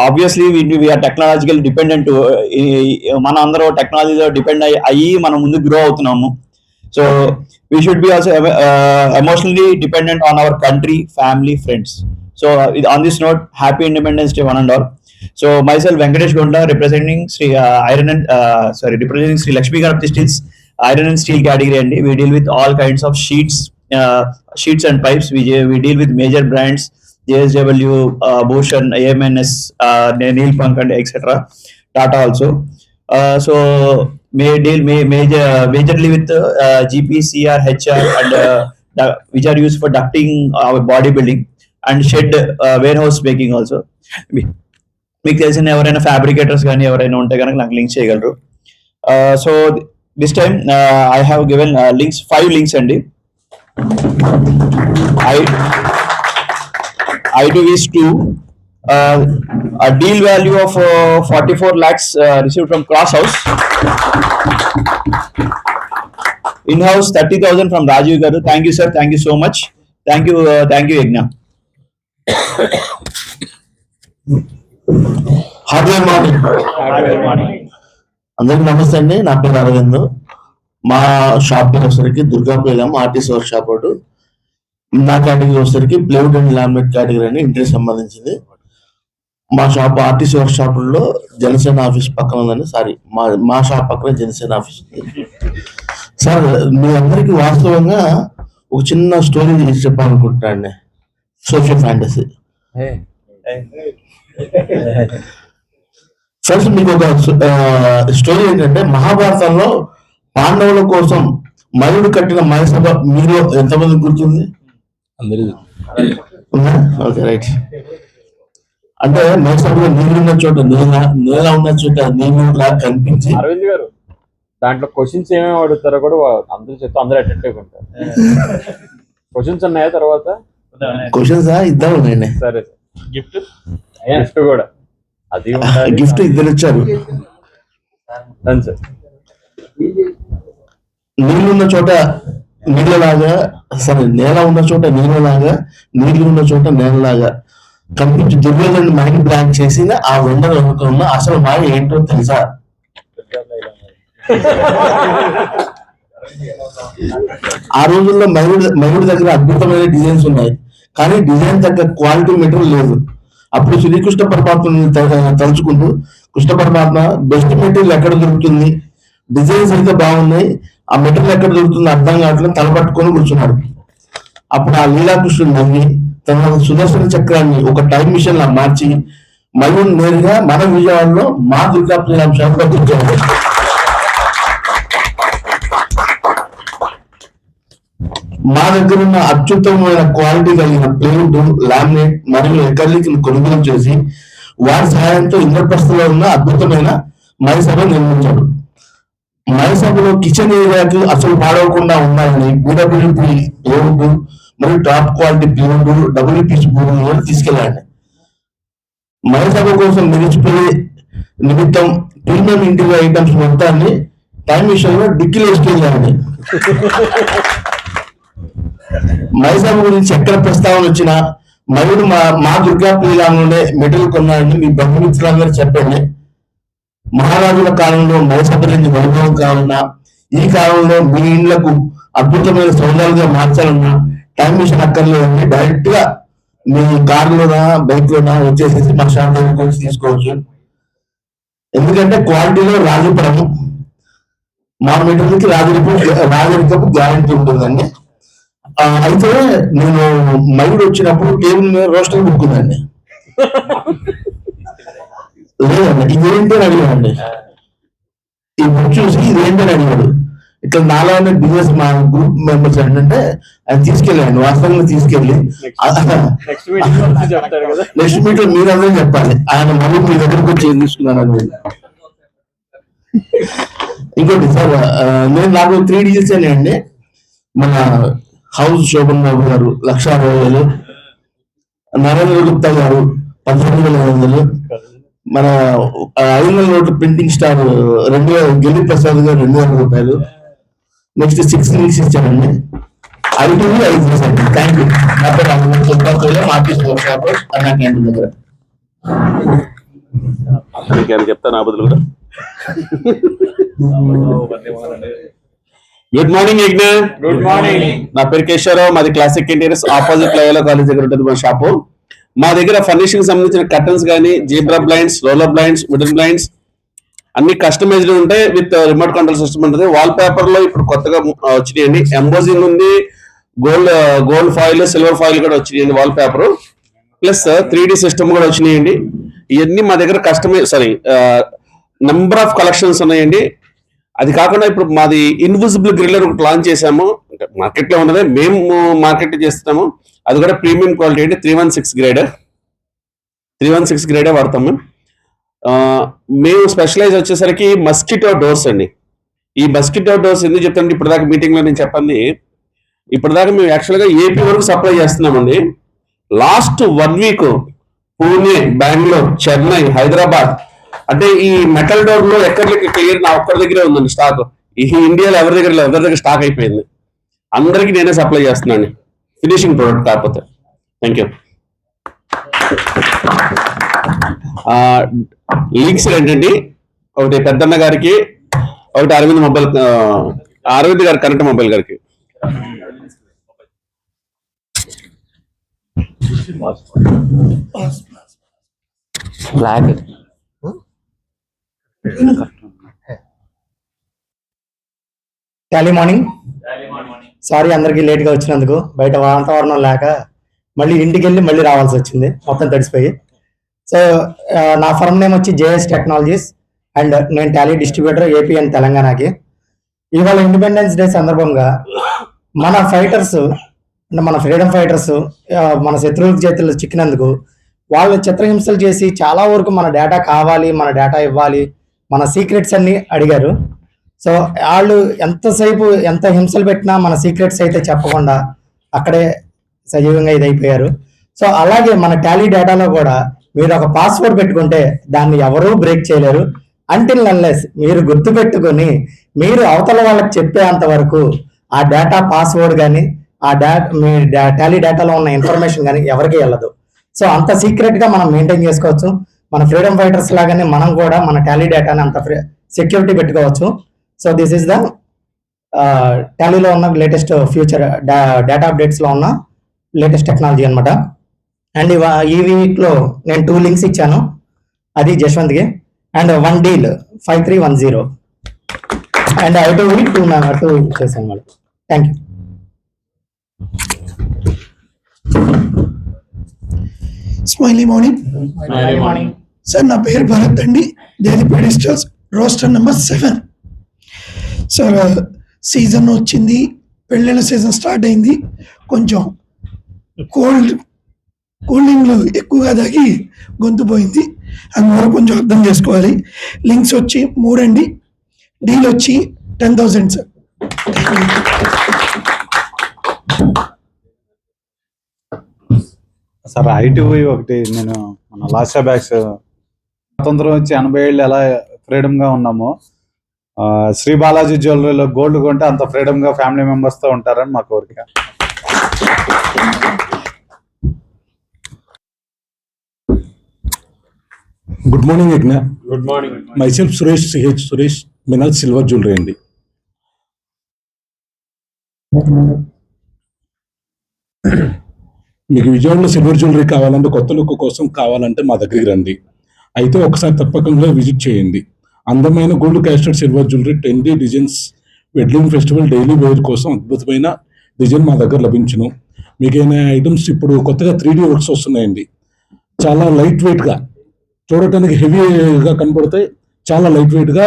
obviously we are technologically dependent. మన అందరూ టెక్నాలజీలో డిపెండ్ అయ్యి మనం ముందు గ్రో అవుతున్నాము. So we should be also emotionally dependent on our country, family, friends. So on this note, happy Independence Day one and all. So myself Venkatesh Gonda representing Sri Lakshmi Ganapati Steels iron and steel category, and we deal with all kinds of sheets and pipes. We deal with major brands JSW, Bhushan, AMNS, Neil Punk and etc. Tata also. So may deal majorly with GP, CR, HR and which are used for ducting, bodybuilding and shed warehouse making also. మీకు తెలిసిన ఎవరైనా ఫ్యాబ్రికేటర్స్ కానీ ఎవరైనా ఉంటే కనుక నాకు లింక్ చేయగలరు. So this time I have given links, 5 links andi. I2 is 2, a deal value of 44 lakhs received from Cross House, in-house 30,000 from Rajiv garu. Thank you sir, thank you so much, thank you Yagna. Hardware morning అందరికి నమస్తే అండి. నా పేరు అరవింద్. మా షాప్ పేరు వచ్చేసరికి దుర్గాపేలం ఆర్టీసీ వర్క్ షాప్ రోడ్. నా కేటగిరీ వచ్చేసరికి ప్లైవుడ్ అండ్ లామినేట్ కేటగిరీ అని ఇంటికి సంబంధించింది. మా షాప్ ఆర్టీసీ వర్క్ షాప్ లో జనసేన ఆఫీస్ పక్కన ఉందండి. సారీ, మా షాప్ పక్కన జనసేన ఆఫీస్ ఉంది. సార్ మీ అందరికి వాస్తవంగా ఒక చిన్న స్టోరీ చెప్పాలనుకుంటున్నా అండి. Social fantasy. ఫస్ట్ మీకు ఒక స్టోరీ ఏంటంటే, మహాభారతంలో పాండవుల కోసం మయుడు కట్టిన మయసభ మీరు ఎంతమంది గుర్తుంది? Okay right. అంటే మయసభలో నీళ్ళున్న చోట నేల ఉన్న చోట నీళ్ళ కనిపించి, అరవింద్ గారు దాంట్లో క్వశ్చన్స్ ఏమేమి అడుగుతారో కూడా అందరూ చెప్తే అందరూ అటెంటివ్ ఉంటారు. క్వశ్చన్స్ ఉన్నాయా? తర్వాత క్వశ్చన్స్ ఇద్దామండి. సరే, గిఫ్ట్ కూడా అది గిఫ్ట్ ఇద్దరు ఇచ్చారు. నీళ్ళున్న చోట నీళ్ళలాగా, సరే నేల ఉన్న చోట నీళ్ళలాగా, నీళ్లు ఉన్న చోట నేలలాగా కనిపించి దుర్యోధను మైండ్ బ్లాంక్ చేసిన ఆ వెండ ఉన్న అసలు మాయ ఏంటో తెలుసా? ఆ రోజుల్లో మయుడి దగ్గర అద్భుతమైన డిజైన్స్ ఉన్నాయి, కానీ డిజైన్ తగ్గ క్వాలిటీ మెటీరియల్ లేదు. అప్పుడు శ్రీకృష్ణ పరమాత్మని తలుచుకుంటూ, కృష్ణ పరమాత్మ బెస్ట్ మెటీరియల్ ఎక్కడ దొరుకుతుంది, డిజైన్స్ అయితే బాగున్నాయి, ఆ మెటీరియల్ ఎక్కడ దొరుకుతుంది అర్థం కావట్లేదు, తలపట్టుకొని కూర్చున్నాడు. అప్పుడు ఆ లీలాకృష్ణుడు నవ్వి, తన సుదర్శన చక్రాన్ని ఒక టైం మిషన్ లా మార్చి మయూర్ నేరుగా మన విజయవాడలో మా దుర్గా ప్లేగ్రౌండ్ షాప్ లో కూర్చోవాలి. మా దగ్గర ఉన్న అత్యుత్తమమైన క్వాలిటీ కలిగిన ప్లేవుడ్, లామినేట్ మరియు ఎకర్లిక్ కొనుగోలు చేసి వారి సహాయంతో ఇంద్రప్రస్థలో ఉన్న అద్భుతమైన మైసభ నిర్మించాడు. మైసభలో కిచెన్ ఏరియాకి అసలు పాడవకుండా ఉండాలని బీడబ్ల్యూపీ ప్లేవుడ్ మరియు టాప్ క్వాలిటీ ప్లేవుడ్, డబ్ల్యూపీసీ భూములను తీసుకెళ్ళండి. మైసభ కోసం నిలిచిపోయే నిమిత్తం ప్రీమియం ఇంటీరియర్ ఐటమ్స్ మొత్తాన్ని టైం మిషన్ లో డిక్కీలో వేసుకెళ్ళండి. మైసభ గురించి ఎక్కడ ప్రస్తావన వచ్చినా మయూడు మా దుర్గా ప్లేగ్రౌండ్లోనే మెటల్ కొన్నాడని మీ బంధుమిత్రులందరూ చెప్పండి. మహారాజుల కాలంలో మైసభ నుంచి వైభవం కావాలన్నా, ఈ కాలంలో మీ ఇళ్లకు అద్భుతమైన సౌందర్యంగా మార్చాలన్నా టైం మిషన్ అక్కర్లేదండి. డైరెక్ట్ గా మీ కారులోనా బైక్ లోనా వచ్చేసేసి మా షాప్ దగ్గరికి వచ్చి తీసుకోవచ్చు. ఎందుకంటే క్వాలిటీలో రాజుపడము, మా మెటీరియల్కి రాజరికపు గ్యారంటీ ఉంటుందండి. అయితే నేను మైడు వచ్చినప్పుడు టేబుల్ మీద రోస్టర్ పెట్టుకుందండి. లేదండి ఇదేంటి అని అడిగాడండి. ఈ బుక్ చూసి ఇదేంటి అని అడిగాడు. ఇట్లా నాలుగు బిజినెస్ మా గ్రూప్ మెంబర్స్ ఏంటంటే ఆయన తీసుకెళ్ళండి, వాస్తవంగా తీసుకెళ్ళి నెక్స్ట్ మీట్ లో మీరందరూ చెప్పాలి ఆయన మళ్ళీ మీ దగ్గరకు వచ్చి ఏం తీసుకున్నాను అనేది. ఇంకోటి సార్, నాకు 3 డీల్స్ అండి. మన హౌస్ శోభన్ బాబు గారు 1,60,000, నరేంద్ర గుప్తా గారు 18,500, మన 500 నోట్ల ప్రింటింగ్ స్టార్ 2,000 గిల్లి ప్రసాద్ గారు 2,000 రూపాయలు. నెక్స్ట్ 6 లింక్స్ ఇచ్చానండి. 5 చేశాను. Thank you. నా పేరు ఆర్టిస్ట్ వర్క్షాప్ అన్నా క్యాంటీన్ దగ్గర. చెప్తాను ఆ బదులు కూడా. Good morning Yagna. Good morning. నా పేరు కేశవరావు, మాది classic interiors, opposite Loyola college దగ్గర ఉంటుంది మా షాపు. మా దగ్గర ఫర్నిషింగ్ సంబంధించిన కర్టన్స్ కానీ, zebra blinds, roller blinds, wooden blinds అన్ని కస్టమైజ్డ్ ఉంటాయి. విత్ రిమోట్ కంట్రోల్ సిస్టమ్ ఉంటుంది. వాల్ పేపర్ లో ఇప్పుడు కొత్తగా వచ్చినాయండి. ఎంబోజింగ్ ఉంది, గోల్డ్ ఫాయిల్, సిల్వర్ ఫాయిల్ కూడా వచ్చినాయండి wall paper. Plus 3D system కూడా వచ్చినాయండి. ఇవన్నీ మా దగ్గర నెంబర్ ఆఫ్ కలెక్షన్స్ ఉన్నాయండి. అది కాకుండా ఇప్పుడు మాది ఇన్విజిబుల్ గ్రిల్లర్ ఒకటి లాంచ్ చేసాము. మార్కెట్ లో ఉన్నదే, మేము మార్కెట్ చేస్తున్నాము. అది కూడా ప్రీమియం క్వాలిటీ అండి. 316 గ్రేడే వాడతాం మేము. మేము స్పెషలైజ్ వచ్చేసరికి మస్కిటో డోర్స్ అండి. ఈ మస్కిటో డోర్స్ ఎందుకు చెప్తానంటే, ఇప్పటిదాకా మీటింగ్ లో నేను చెప్పండి, ఇప్పటిదాకా మేము యాక్చువల్గా ఏపీ వరకు సప్లై చేస్తున్నామండి. లాస్ట్ 1 వీక్ పూణే, బెంగళూరు, చెన్నై, హైదరాబాద్, అంటే ఈ మెటల్ డోర్ లో ఎక్కడికి క్లియర్ నా ఒక్కరి దగ్గరే ఉందండి స్టాక్. ఈ ఇండియాలో ఎవరి దగ్గర స్టాక్ అయిపోయింది. అందరికీ నేనే సప్లై చేస్తున్నాను, ఫినిషింగ్ ప్రోడక్ట్ కాకపోతే. Thank you. లింక్స్ ఏంటండి, ఒకటి పెద్దన్న గారికి, ఒకటి అరవింద్ గారి కరెంట్ మొబైల్ గారికి. బ్లాక్ టాలీ మార్నింగ్. సారీ అందరికి లేట్గా వచ్చినందుకు. బయట వాతావరణం లేక మళ్ళీ ఇంటికి వెళ్ళి మళ్ళీ రావాల్సి వచ్చింది, మొత్తం తడిసిపోయి. సో నా ఫర్మ్ నేమ్ వచ్చి జేఎస్ టెక్నాలజీస్ అండ్ నేను టాలీ డిస్ట్రిబ్యూటర్ ఏపీ అండ్ తెలంగాణకి. ఇవాళ ఇండిపెండెన్స్ డే సందర్భంగా మన ఫైటర్స్, అంటే మన ఫ్రీడమ్ ఫైటర్స్ మన శత్రువుల చేతుల్లో చిక్కినందుకు వాళ్ళు చిత్రహింసలు చేసి చాలా వరకు మన డేటా కావాలి, మన డేటా ఇవ్వాలి, మన సీక్రెట్స్ అన్ని అడిగారు. సో వాళ్ళు ఎంతసేపు ఎంత హింసలు పెట్టినా మన సీక్రెట్స్ అయితే చెప్పకుండా అక్కడే సజీవంగా ఇదైపోయారు. సో అలాగే మన టాలీ డేటాలో కూడా మీరు ఒక పాస్వర్డ్ పెట్టుకుంటే దాన్ని ఎవరూ బ్రేక్ చేయలేరు. అంటిల్ అన్లెస్ మీరు గుర్తుపెట్టుకొని మీరు అవతల వాళ్ళకి చెప్పేంత వరకు ఆ డేటా పాస్వర్డ్ కానీ ఆ మీ టాలీ డేటాలో ఉన్న ఇన్ఫర్మేషన్ కానీ ఎవరికి వెళ్ళదు. సో అంత సీక్రెట్ గా మనం మెయింటైన్ చేసుకోవచ్చు. మన ఫ్రీడమ్ ఫైటర్స్ లాగానే మనం కూడా మన టాలీ డేటాని అంత సెక్యూరిటీ పెట్టుకోవచ్చు. సో దిస్ ఈస్ ద టాలీలో ఉన్న లేటెస్ట్ ఫ్యూచర్ డేటా అప్డేట్స్ లో ఉన్న లేటెస్ట్ టెక్నాలజీ అనమాట. అండ్ ఈ వీక్ లో నేను 2 లింక్స్ ఇచ్చాను, అది జశ్వంత్కి. అండ్ 1 డీల్ 5310 అండ్ I2 2 చేశాను వాళ్ళు. Thank you. Smiley morning. Sir నా పేరు భరత్ అండి, daily pedestals roster number 7. Sir season వచ్చింది, పెళ్ళిళ్ళ సీజన్ స్టార్ట్ అయింది, కొంచెం కూల్ డ్రింక్లు ఎక్కువగా తాగి గొంతు పోయింది, అందువల్ల కొంచెం అర్థం చేసుకోవాలి. లింక్స్ వచ్చి 3 అండి, డీల్ వచ్చి 10,000 సార్. సార్ ఐటీవీ ఒకటి, నేను మన లాస్ట్ బ్యాగ్స్ స్వతంత్రం వచ్చి 80 ఏళ్ళు ఎలా ఫ్రీడమ్గా ఉన్నామో, శ్రీ బాలాజీ జ్యువెలరీలో గోల్డ్ కొంటే అంత ఫ్రీడమ్గా ఫ్యామిలీ మెంబర్స్తో ఉంటారని మా కోరిక. Good morning Yagna. Good morning. Myself Suresh, CH Suresh, Minal silver jewellery అండి. మీకు విజయవాడలో సిల్వర్ జ్యువెలరీ కావాలంటే, కొత్త లుక్ కోసం కావాలంటే మా దగ్గరికి రండి. అయితే ఒకసారి తప్పకుండా విజిట్ చేయండి. అందమైన gold casted silver jewellery, 10D designs, wedding festival, daily wear కోసం అద్భుతమైన డిజైన్ మా దగ్గర లభించును. మీకైనా ఐటమ్స్ ఇప్పుడు కొత్తగా 3D వర్క్స్ వస్తున్నాయండి. చాలా లైట్ వెయిట్గా, చూడటానికి హెవీగా కనపడతాయి, చాలా లైట్ వెయిట్గా,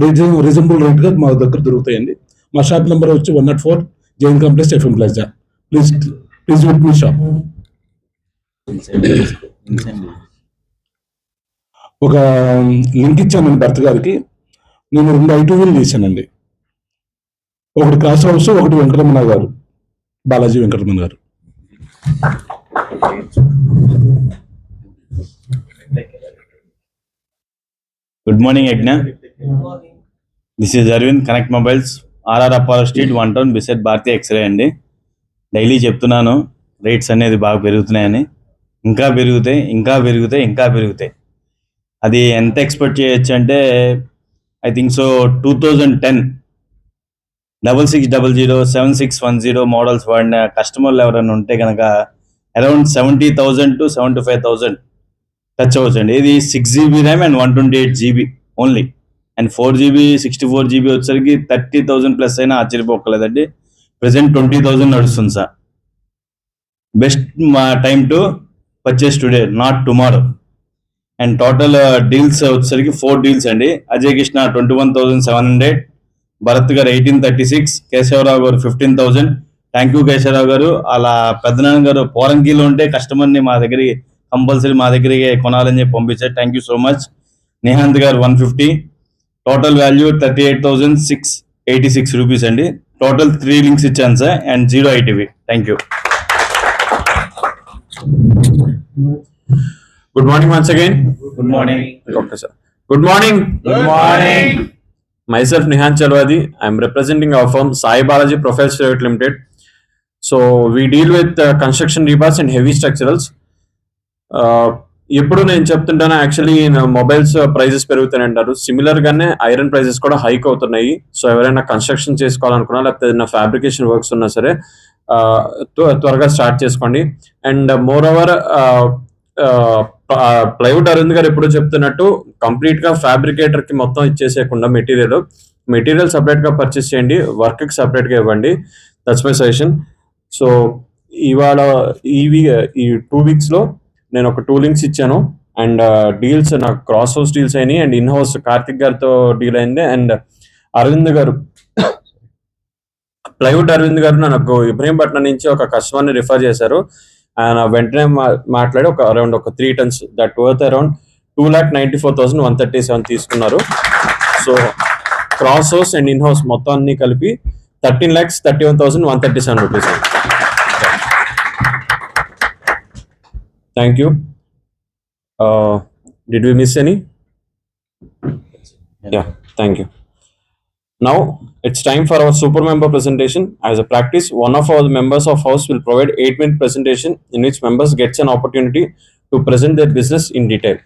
రీజనబుల్ రేట్గా మా దగ్గర దొరుకుతాయండి. మా షాప్ నెంబర్ వచ్చి 104 Jain complex, FM plaza. Please visit me shop. ఒక లింక్ ఇచ్చానండి భర్త గారికి. నేను 2 ఐటీవీలు తీశానండి. ఒకటి క్రాస్ హౌస్, ఒకటి వెంకటరమణ గారు, Balaji Venkataramana garu. Good morning Yagna. This is Aravind, connect mobiles, RR అప్పాలో street, 1 town, beside Bharatiya x ray అండి. డైలీ చెప్తున్నాను రేట్స్ అనేది బాగా పెరుగుతున్నాయని. ఇంకా పెరుగుతాయి, ఇంకా పెరుగుతాయి, ఇంకా పెరుగుతాయి. అది ఎంత ఎక్స్పెక్ట్ చేయొచ్చు అంటే, ఐ థింక్ సో 2010 6600 7610 మోడల్స్ వాడిన కస్టమర్లు ఎవరైనా ఉంటే కనుక అరౌండ్ 70,000 to 75,000 టచ్ అవ్వచ్చు అండి. ఇది 6GB RAM and 128GB only. And 4GB 64GB వచ్చేసరికి 30,000 ప్లస్ అయినా ఆశ్చర్యపోకలేదండి. ప్రెసెంట్ 20,000 నడుస్తుంది సార్. బెస్ట్ మా time to purchase today, not tomorrow. And total deals వచ్చేసరికి 4 డీల్స్ అండి. అజయ్ కృష్ణ 21,700, భరత్ గారు 1836, కేశవరావు గారు 15,000. థ్యాంక్ యూ కేశవరావు గారు. అలా పెద్దనాన్న గారు పోరంకీలో ఉంటే కస్టమర్ని మా దగ్గరికి కంపల్సరీ మా దగ్గరికి కొనాలని చెప్పి పంపించారు. Thank you so much. Nihanth garu 150, total value 38,686 rupees అండి. టోటల్ 3 లింక్స్ ఇచ్చాను sir and 0 ITV. Thank you. Good morning once again. Good morning. Doctor sir. Good morning. Good morning. Myself Nihan Chalwadi. I am representing our firm Sai Balaji Profiles Private Limited. So we deal with construction rebars and heavy structurals. ఎప్పుడు నేను చెప్తుంటాను, యాక్చువల్లీ మొబైల్స్ ప్రైజెస్ పెరుగుతాయంటారు, సిమిలర్ గానే ఐరన్ ప్రైజెస్ కూడా హైక్ అవుతున్నాయి. సో ఎవరైనా కన్స్ట్రక్షన్ చేసుకోవాలనుకున్నా, లేకపోతే ఏదైనా ఫ్యాబ్రికేషన్ వర్క్స్ ఉన్నా సరే త్వరగా స్టార్ట్ చేసుకోండి. And moreover plywood Aravind గారు ఎప్పుడు చెప్తున్నట్టు కంప్లీట్ గా ఫ్యాబ్రికేటర్ కి మొత్తం ఇచ్చేసేయకుండా మెటీరియల్ సపరేట్ గా పర్చేస్ చేయండి, వర్క్ కి సపరేట్ గా ఇవ్వండి. That's my suggestion. సో ఇవాళ ఈ 2 weeks లో నేను ఒక 2 లింక్స్ ఇచ్చాను. అండ్ డీల్స్ నాకు క్రాస్ హౌస్ డీల్స్ అయినాయి, అండ్ ఇన్ హౌస్ కార్తిక్ గారితో డీల్ అయింది. అండ్ అరవింద్ గారు, ప్లైవుడ్ అరవింద్ గారు నాకు ఇబ్రహీంపట్నం నుంచి ఒక కస్టమర్ని రిఫర్ చేశారు. ఆయన వెంటనే మాట్లాడి around 3 tons that worth around 2,94,137 తీసుకున్నారు. So cross house and in house మొత్తం అన్ని కలిపి 13,31,137 rupees. Thank you. Did we miss any? Yeah, thank you. Now it's time for our super member presentation. As a practice, one of our members of house will provide 8-minute presentation in which members gets an opportunity to present their business in detail.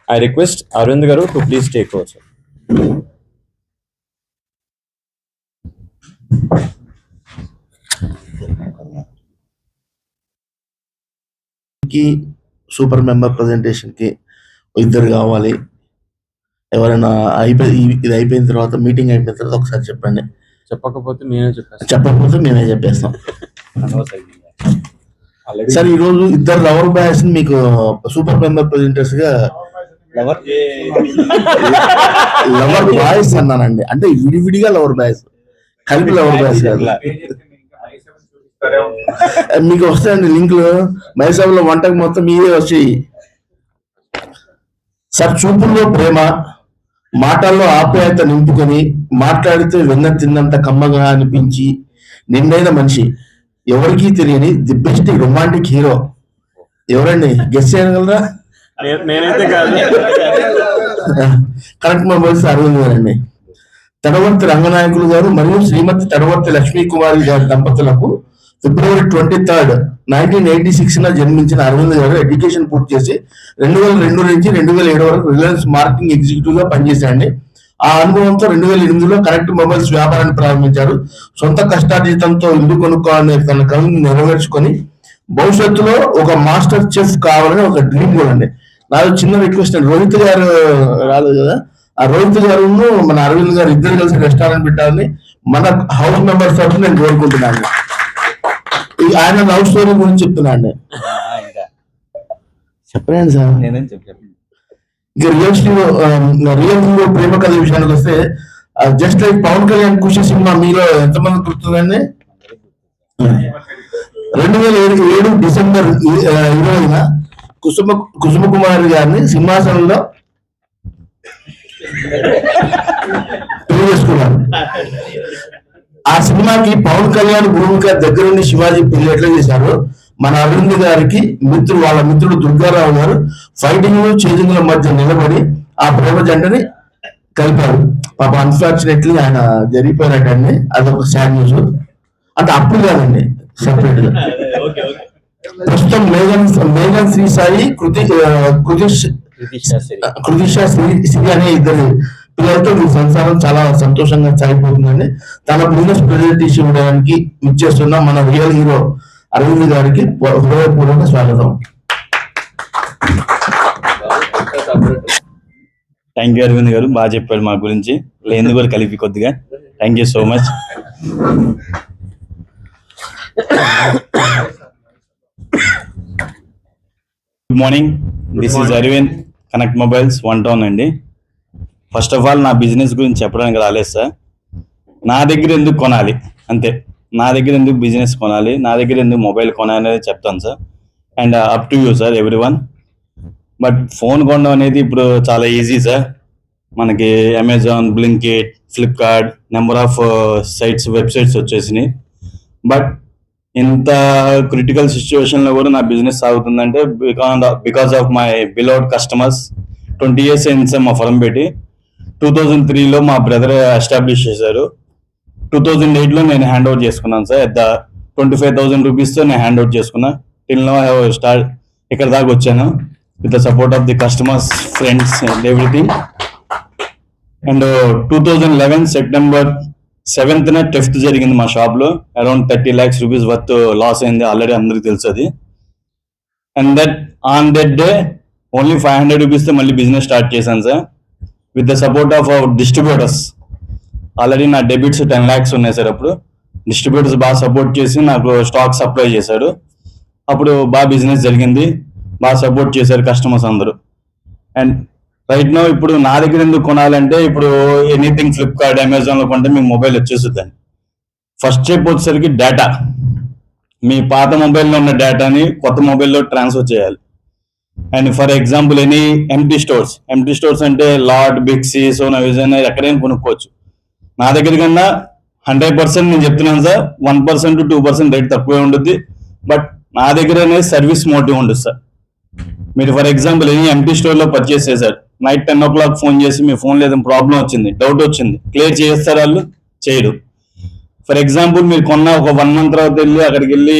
I request Arvind Garu to please take over, sir. Super member presentation కి ఇద్దరు కావాలి. ఎవరైనా ఇది అయిపోయిన తర్వాత, మీటింగ్ అయిపోయిన తర్వాత ఒకసారి చెప్పండి. చెప్పకపోతే మేమే చెప్పేస్తాం. చెప్పకపోతే మేమే చెప్పేస్తాం. సార్ ఈ రోజు ఇద్దరు లవర్ బాయ్స్ మీకు సూపర్ మెంబర్ ప్రెజెంటర్స్ గా లవర్ బాయ్స్ అన్నానండి, అంటే విడివిడిగా లవర్ బాయ్స్, కలిపి లవర్ బాయ్స్ కాదు. మీకు వస్తాయండి లింకులు, మైసభలో వంటకు మొత్తం మీదే వచ్చాయి సార్. చూపుల్లో ప్రేమ, మాటల్లో ఆప్యాయత నింపుకొని మాట్లాడితే వెన్న తిన్నంత కమ్మగా అనిపించి నిండైన మనిషి, ఎవరికీ తెలియని ది బెస్ట్ రొమాంటిక్ హీరో ఎవరండి? గెస్ చేయగలరా? నేనైతే కాదు. కరెక్ట్ మొబైల్స్ అరవింద్ గారండి. తడవర్తి రంగనాయకులు గారు మరియు శ్రీమతి తడవర్తి లక్ష్మీ కుమారి గారి దంపతులకు February 23, 1986 జన్మించిన అరవింద్ గారు ఎడ్యుకేషన్ పూర్తి చేసి 2002 నుంచి 2007 వరకు రిలయన్స్ మార్కెటింగ్ ఎగ్జిక్యూటివ్ గా పనిచేశారండి. ఆ అనుభవంతో 2008లో కనెక్ట్ మొబైల్స్ వ్యాపారాన్ని ప్రారంభించారు. సొంత కష్టార్జితంతో ఇల్లు కొనుక్కోవాలనే తన కళను నెరవేర్చుకొని భవిష్యత్తులో ఒక మాస్టర్ చెఫ్ కావాలని ఒక డ్రీమ్ కూడా అండి. నాకు చిన్న రిక్వెస్ట్ అండి, రోహిత్ గారు రాలేదు కదా, ఆ రోహిత్ గారు మన అరవింద్ గారు ఇద్దరు కలిసి రెస్టారెంట్ పెట్టాలని మన హౌస్ మెంబర్స్ తరఫున నేను కోరుకుంటున్నాను. ఆయన లవ్ స్టోరీ గురించి చెప్తున్నాను చెప్పండి సార్. నేనేం చెప్పాను. ఇక రియల్ హీరో ప్రేమ కథ విషయానికి వస్తే జస్ట్ లైక్ పవన్ కళ్యాణ్ ఖుషి సినిమా మీలో ఎంతమంది గుర్తుందండి? 2007 డిసెంబర్ 20న కుసుమ కుమార్ గారిని సింహాసనంలో పెళ్లి చేసుకున్నారు. ఆ సినిమాకి పవన్ కళ్యాణ్ భూమిక దగ్గరుండి శివాజీ పెళ్లి ఎట్లా చేశారు, మన అరవింద్ గారికి వాళ్ళ మిత్రుడు దుర్గారావు గారు ఫైటింగ్ చేజింగ్ల మధ్య నిలబడి ఆ ప్రేమ జంటని కలిపారు. పాప అన్ఫార్చునేట్లీ ఆయన జరిగిపోయినట్టండి, అదొక సాడ్ న్యూస్. అంటే అప్పుడు కాదండి, సెపరేట్ గా. ప్రస్తుతం మేఘన్ శ్రీ సాయి కృతిషా శ్రీ అనే ఇద్దరు పిల్లలతో మీ సంసారం చాలా సంతోషంగా సాగిపోతుందండి. తన బిజినెస్ ప్రెజెంటేషన్ ఇవ్వడానికి ఇచ్చేస్తున్న మన రియల్ హీరో అరవింద్ గారికి హృదయపూర్వక స్వాగతం. థ్యాంక్ యూ అరవింద్ గారు, బాగా చెప్పారు మా గురించి, లేని కూడా కలిపి కొద్దిగా. Thank you so much. Good morning, this is Aravind, connect mobiles, 1 Town అండి. ఫస్ట్ ఆఫ్ ఆల్ నా బిజినెస్ గురించి చెప్పడానికి రాలేదు సార్. నా దగ్గర ఎందుకు కొనాలి అంతే, నా దగ్గర ఎందుకు బిజినెస్ కొనాలి, నా దగ్గర ఎందుకు మొబైల్ కొనాలి అనేది చెప్తాను sir. And up to you sir, everyone. But phone కొనడం అనేది ఇప్పుడు చాలా ఈజీ సార్. మనకి Amazon, Blinkit, Flipkart, number of sites, websites వచ్చేసినాయి. బట్ ఇంత క్రిటికల్ సిచ్యువేషన్లో కూడా నా బిజినెస్ సాగుతుందంటే because of my beloved customers. 20 years అయింది సార్ మా ఫర్మ్ పెట్టి. 2003లో మా బ్రదర్ ఎస్టాబ్లిష్ చేశారు. 2008లో నేను హ్యాండ్ ఓవర్ చేసుకున్నాను సార్. 25,000 రూపీస్తో నేను హ్యాండ్ ఓవర్ చేసుకున్నా. Till now I have start ఇక్కడ దాకా వచ్చాను with the support of the customers, friends and everything. And 2011 September 7th theft జరిగింది మా షాప్లో. Around 30 lakhs rupees worth loss అయింది, ఆల్రెడీ అందరికి తెలుసు అది. And on that day only 500 రూపీస్తో మళ్ళీ బిజినెస్ స్టార్ట్ చేశాను sir with the support of our distributors. Already నా డెబిట్స్ 10 lakhs ఉన్నాయి సార్. అప్పుడు డిస్ట్రిబ్యూటర్స్ బాగా సపోర్ట్ చేసి నాకు స్టాక్ సప్లై చేశారు. అప్పుడు బాగా బిజినెస్ జరిగింది, బాగా సపోర్ట్ చేశారు కస్టమర్స్ అందరూ. అండ్ రైట్ నో ఇప్పుడు నా దగ్గర ఎందుకు కొనాలంటే, ఇప్పుడు ఎనీథింగ్ ఫ్లిప్కార్ట్, అమెజాన్లో కొంటే మీకు మొబైల్ వచ్చేస్తుందండి. ఫస్ట్ స్టెప్ వచ్చేసరికి డేటా. మీ పాత మొబైల్లో ఉన్న డేటాని కొత్త మొబైల్లో ట్రాన్స్ఫర్ చేయాలి. And for example any empty stores అంటే లాట్, బిగ్సీ, సోనా విజన్ ఎక్కడైనా కొనుక్కోవచ్చు. నా దగ్గర కన్నా 100% నేను చెప్తున్నాను సార్, 1% to 2% రేట్ తక్కువే ఉంటుంది. బట్ నా దగ్గర అనేది సర్వీస్ మోటివ్ ఉంటుంది సార్. మీరు ఫర్ ఎగ్జాంపుల్ ఎనీ ఎంటీ స్టోర్లో పర్చేస్ చేశారు, నైట్ 10 o'clock ఫోన్ చేసి మీ ఫోన్లో ఏదైనా ప్రాబ్లం వచ్చింది, డౌట్ వచ్చింది, క్లియర్ చేస్తారు వాళ్ళు? చేయరు. ఫర్ ఎగ్జాంపుల్ మీరు కొన్న ఒక 1 month తర్వాత వెళ్ళి అక్కడికి వెళ్ళి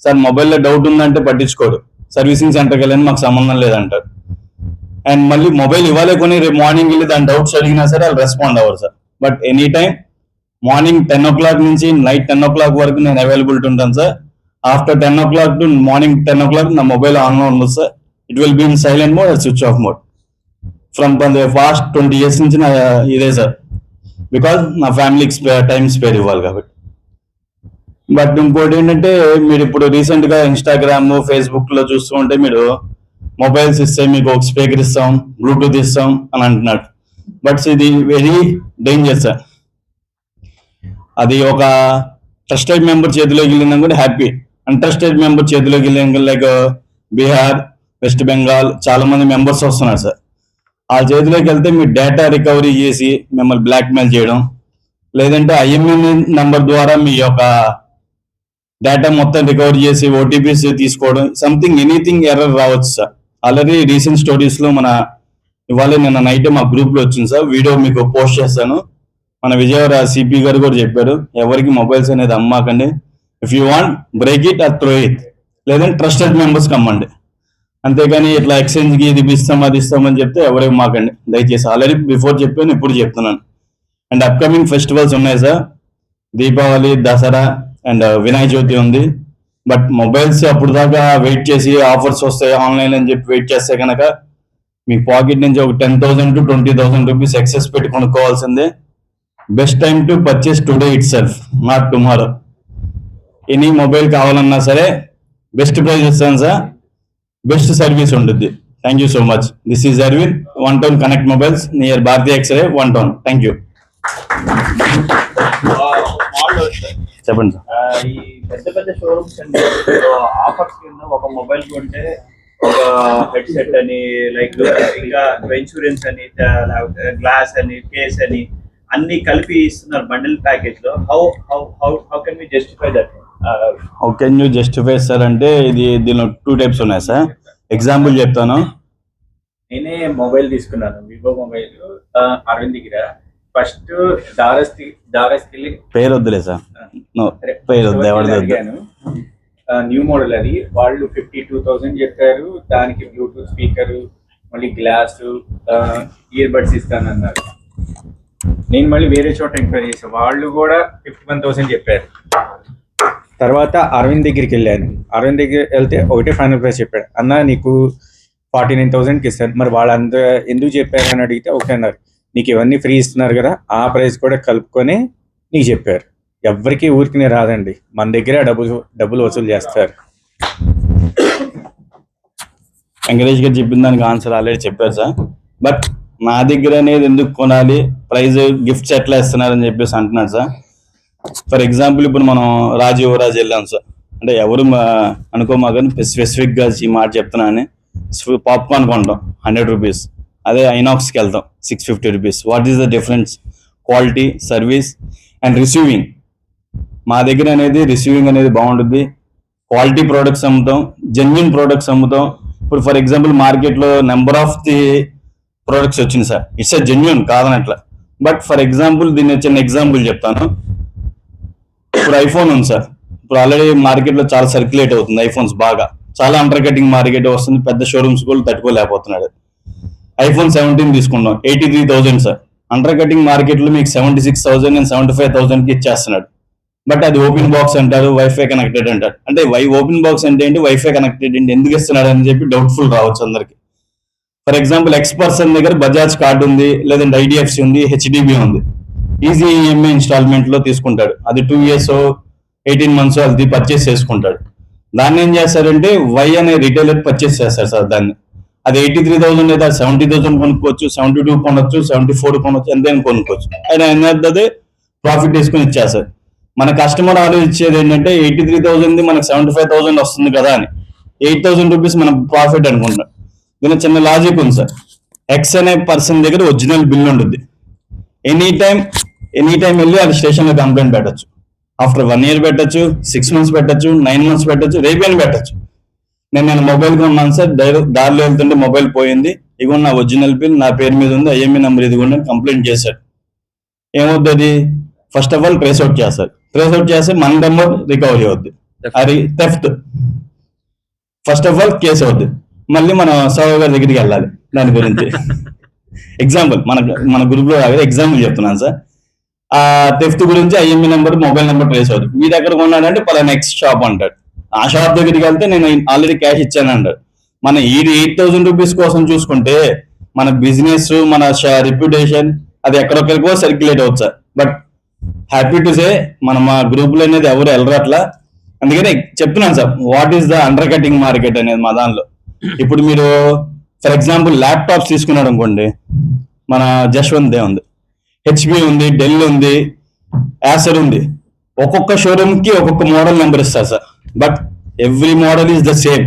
సార్ మొబైల్లో డౌట్ ఉందంటే పట్టించుకోడు, సర్వీసింగ్ సెంటర్కి వెళ్ళని మాకు సంబంధం లేదంటారు. అండ్ మళ్ళీ మొబైల్ ఇవ్వాలి కొని రేపు మార్నింగ్ వెళ్ళి దాని డౌట్స్ అడిగినా సరే వాళ్ళు రెస్పాండ్ అవ్వరు sir. But any time morning 10 o'clock నుంచి నైట్ 10 o'clock వరకు నేను అవైలబిలిటీ ఉంటాను sir. After 10 o'clock to morning 10 o'clock నా మొబైల్ ఆన్లో ఉంటుంది sir. It will be in silent mode or switch off mode. From past 20 years నుంచి నా ఇదే సార్, బికాజ్ నా ఫ్యామిలీకి టైం స్పేర్ ఇవ్వాలి కాబట్టి. బట్ ఇంకోటి ఏంటంటే మీరు ఇప్పుడు రీసెంట్ గా ఇన్స్టాగ్రామ్ ఫేస్బుక్ లో చూస్తూ ఉంటే మీరు మొబైల్స్ ఇస్తే మీకు ఒక స్పీకర్ ఇస్తాం, బ్లూటూత్ ఇస్తాం అని అంటున్నాడు. బట్ ఇది వెరీ డేంజర్ సార్. అది ఒక ట్రస్టెడ్ మెంబర్ చేతిలోకి వెళ్ళినా కూడా హ్యాపీ, అన్ట్రస్టెడ్ మెంబర్ చేతిలోకి వెళ్ళిన లైక్ బీహార్, వెస్ట్ బెంగాల్ చాలా మంది మెంబర్స్ వస్తున్నారు సార్. ఆ చేతిలోకి వెళ్తే మీ డేటా రికవరీ చేసి మిమ్మల్ని బ్లాక్మెయిల్ చేయడం, లేదంటే ఐఎంఎన్ నంబర్ ద్వారా మీ యొక్క డేటా మొత్తం రికవర్ చేసి ఓటీపీస్ తీసుకోవడం, సంథింగ్ ఎనీథింగ్ ఎర్రర్ రావచ్చు సార్. ఆల్రెడీ రీసెంట్ స్టోరీస్ లో ఇవాళ నిన్న నైట్ మా గ్రూప్ లో వచ్చింది సార్, వీడియో మీకు పోస్ట్ చేస్తాను. మన విజయవాడ సిపి గారు కూడా చెప్పారు, ఎవరికి మొబైల్స్ అనేది అమ్మాకండి, if you want break it or throw it, లేదంటే ట్రస్టెడ్ మెంబర్స్ కమ్మండి. అంతేగాని ఇట్లా ఎక్స్చేంజ్కి ఇది ఇస్తాం అది ఇస్తామని చెప్తే ఎవరేం మాకండి దయచేసి. ఆల్రెడీ బిఫోర్ చెప్పాను, ఇప్పుడు చెప్తున్నాను. అండ్ అప్కమింగ్ ఫెస్టివల్స్ ఉన్నాయి సార్, దీపావళి, దసరా అండ్ వినాయక చవితి ఉంది. బట్ మొబైల్స్ అప్పుడు దాకా వెయిట్ చేసి ఆఫర్స్ వస్తాయి ఆన్లైన్ అని చెప్పి వెయిట్ చేస్తే కనుక మీ పాకెట్ నుంచి ఒక 10,000 to 20,000 రూపీస్ ఎక్సెస్ పెట్టి కొనుక్కోవాల్సిందే. Best time to purchase today itself, not tomorrow. Any mobile కావాలన్నా సరే బెస్ట్ ప్రైస్ ఇస్తాను సార్, బెస్ట్ సర్వీస్ ఉంటుంది. Thank you so much. This is Arvind, 1 Town connect mobiles near Bharatiya x-ray, 1 Town. Thank you. చెప్పండి సార్. ఈ పెద్ద పెద్ద షోరూమ్స్ అండి ఆఫర్స్ కింద ఒక మొబైల్ కొంటే ఒక హెడ్సెట్ అని, లైక్ ఇంకా ఇన్సూరెన్స్ అని, గ్లాస్ అని, కేస్ అని అన్ని కలిపి ఇస్తున్నారు బండిల్ ప్యాకేజ్ లో. How can we justify that? How can you justify sir అంటే దీనిలో 2 types ఉన్నాయి సార్. ఎగ్జాంపుల్ చెప్తాను. నేనే మొబైల్ తీసుకున్నాను, వివో మొబైల్ అరవింద్ దగ్గర. ఫస్ట్ దారస్కి పేరు వద్దులే సార్, పేరు వద్దు, ఎవరిది వద్దు. న్యూ మోడల్ అది, వాళ్ళు 52,000 చెప్పారు. దానికి బ్లూటూత్ స్పీకర్, మళ్ళీ గ్లాస్, ఇయర్ బడ్స్ ఇస్తానన్నారు. నేను మళ్ళీ వేరే చోట ఎంక్వైరీ చేశాను, వాళ్ళు కూడా 51,000 చెప్పారు. తర్వాత అరవింద్ దగ్గరికి వెళ్ళాను. అరవింద్ దగ్గర వెళ్తే ఒకటే ఫైనల్ ప్రైస్ చెప్పాడు, అన్న నీకు 49,000కి ఇస్తాను. మరి వాళ్ళంత ఎందుకు చెప్పారు అని అడిగితే ఒకటే అన్నారు, నీకు ఇవన్నీ ఫ్రీ ఇస్తున్నారు కదా, ఆ ప్రైస్ కూడా కలుపుకొని నీకు చెప్పారు. ఎవరికి ఊరికినే రాదండి, మన దగ్గర డబ్బులు వసూలు చేస్తారు. వెంకటేష్ గారు చెప్పిన దానికి ఆన్సర్ ఆల్రెడీ చెప్పారు సార్. బట్ నా దగ్గర అనేది ఎందుకు కొనాలి, ప్రైజ్ గిఫ్ట్స్ ఎట్లా ఇస్తున్నారని చెప్పేసి అంటున్నాడు సార్. ఫర్ ఎగ్జాంపుల్ ఇప్పుడు మనం రాజు యువరాజ్ వెళ్ళాం సార్, అంటే ఎవరు అనుకోమాకని స్పెసిఫిక్గా ఈ మాట చెప్తున్నాను. పాప్కార్న్ కొంటాం 100 రూపీస్, అదే ఐనాక్స్కి వెళ్తాం 650 rupees. What is the difference? Quality, service and receiving. మా దగ్గర అనేది రిసీవింగ్ అనేది బాగుంటుంది, క్వాలిటీ ప్రోడక్ట్స్ అమ్ముతాం, జెన్యున్ ప్రోడక్ట్స్ అమ్ముతాం. ఇప్పుడు ఫర్ ఎగ్జాంపుల్ మార్కెట్లో నెంబర్ ఆఫ్ ది ప్రోడక్ట్స్ వచ్చింది సార్, ఇట్స్ ఎ జెన్యున్ కాదనట్లా. బట్ ఫర్ ఎగ్జాంపుల్ దీన్ని చిన్న ఎగ్జాంపుల్ చెప్తాను. ఇప్పుడు ఐఫోన్ ఉంది సార్, ఇప్పుడు ఆల్రెడీ మార్కెట్లో చాలా సర్క్యులేట్ అవుతుంది ఐఫోన్స్ బాగా, చాలా అండర్ కటింగ్ మార్కెట్ వస్తుంది, పెద్ద షోరూమ్స్ కూడా తట్టుకోలేకపోతున్నాడు. ఐఫోన్ 17 తీసుకున్నాం 83,000 సార్, అండర్ కటింగ్ మార్కెట్లో మీకు 76,000 అండ్ 75,000కి ఇచ్చేస్తున్నాడు. బట్ అది ఓపెన్ బాక్స్ అంటారు, వైఫై కనెక్టెడ్ అంటారు. అంటే ఓపెన్ బాక్స్ అంటే ఏంటి, వైఫై కనెక్టెడ్ ఏంటి, ఎందుకు ఇస్తున్నాడు అని చెప్పి డౌట్ఫుల్ రావచ్చు అందరికి. ఫర్ ఎగ్జాంపుల్ ఎక్స్ పర్సన్ దగ్గర బజాజ్ కార్డు ఉంది, లేదంటే ఐడిఎఫ్సి ఉంది, హెచ్డిబి ఉంది, ఈజీ ఈఎంఐ ఇన్స్టాల్మెంట్ లో తీసుకుంటాడు. అది 2 years 18 months అది పర్చేస్ చేసుకుంటాడు. దాన్ని ఏం చేస్తారంటే వై అనే రిటైలర్ పర్చేస్ చేస్తారు సార్ దాన్ని. అది 83,000 అయితే 70,000 కొనుక్కోవచ్చు, 72 కొనొచ్చు, 74 కొనొచ్చు, ఎంతైనా కొనుక్కోవచ్చు. ఆయన ఏంటంటే ప్రాఫిట్ తీసుకుని ఇచ్చేస్తారు. మన కస్టమర్ ఆలోచించేది ఏంటంటే 83,000 మనకు 75,000 వస్తుంది కదా అని 8,000 రూపీస్ మనం ప్రాఫిట్ అనుకుంటాం. దీని చిన్న లాజిక్ ఉంది సార్. ఎక్స్ అనే పర్సన్ దగ్గర ఒరిజినల్ బిల్ ఉంటుంది. ఎనీ టైం వెళ్ళి అది స్టేషన్లో కంప్లైంట్ పెట్టచ్చు. ఆఫ్టర్ 1 year పెట్టచ్చు, 6 months పెట్టచ్చు, 9 months పెట్టచ్చు, రేపేని పెట్టచ్చు. నేను మొబైల్ కొన్నాను సార్, దారిలో వెళ్తుంటే మొబైల్ పోయింది, ఇగో నా ఒరిజినల్ బిల్ నా పేరు మీద ఉంది, ఐఎంఈ నెంబర్ ఇదిగోండి కంప్లైంట్ చేశాడు. ఏమవుతుంది? First of all trace out చేస్తారు. ట్రేస్ అవుట్ చేస్తే మన నెంబర్ రికవరీ అవుద్ది, అది theft. First of all case అవుద్ది. మళ్ళీ మన సర్వర్ గారి దగ్గరికి వెళ్ళాలి దాని గురించి. ఎగ్జాంపుల్ మన గ్రూప్ లో ఎగ్జాంపుల్ చెప్తున్నాను సార్. ఆ థెఫ్ట్ గురించి IME number, mobile number trace అవుతుంది. మీ దగ్గర కొన్నాడంటే పలానా నెక్స్ట్ షాప్ అంటాడు. ఆ షాప్ దగ్గరికి వెళ్తే నేను ఆల్రెడీ క్యాష్ ఇచ్చాను అంటాడు. మన ఈ 8,000 రూపీస్ కోసం చూసుకుంటే మన బిజినెస్, మన రిప్యుటేషన్ అది ఎక్కడొక్కడికో సర్క్యులేట్ అవుతుంది sir. But happy to say మనం మా గ్రూప్ లో అనేది ఎవరు వెళ్ళరు అట్లా. అందుకనే చెప్తున్నాను sir, what is the under cutting market అనేది మా దానిలో. ఇప్పుడు మీరు ఫర్ ఎగ్జాంపుల్ ల్యాప్టాప్స్ తీసుకున్నాడు అనుకోండి, మన జశ్వంత్ దే ఉంది, హెచ్పి ఉంది, డెల్ ఉంది, యాసర్ ఉంది. ఒక్కొక్క షోరూమ్ కి ఒక్కొక్క మోడల్ నెంబర్ ఇస్తారు sir, but every model is the same.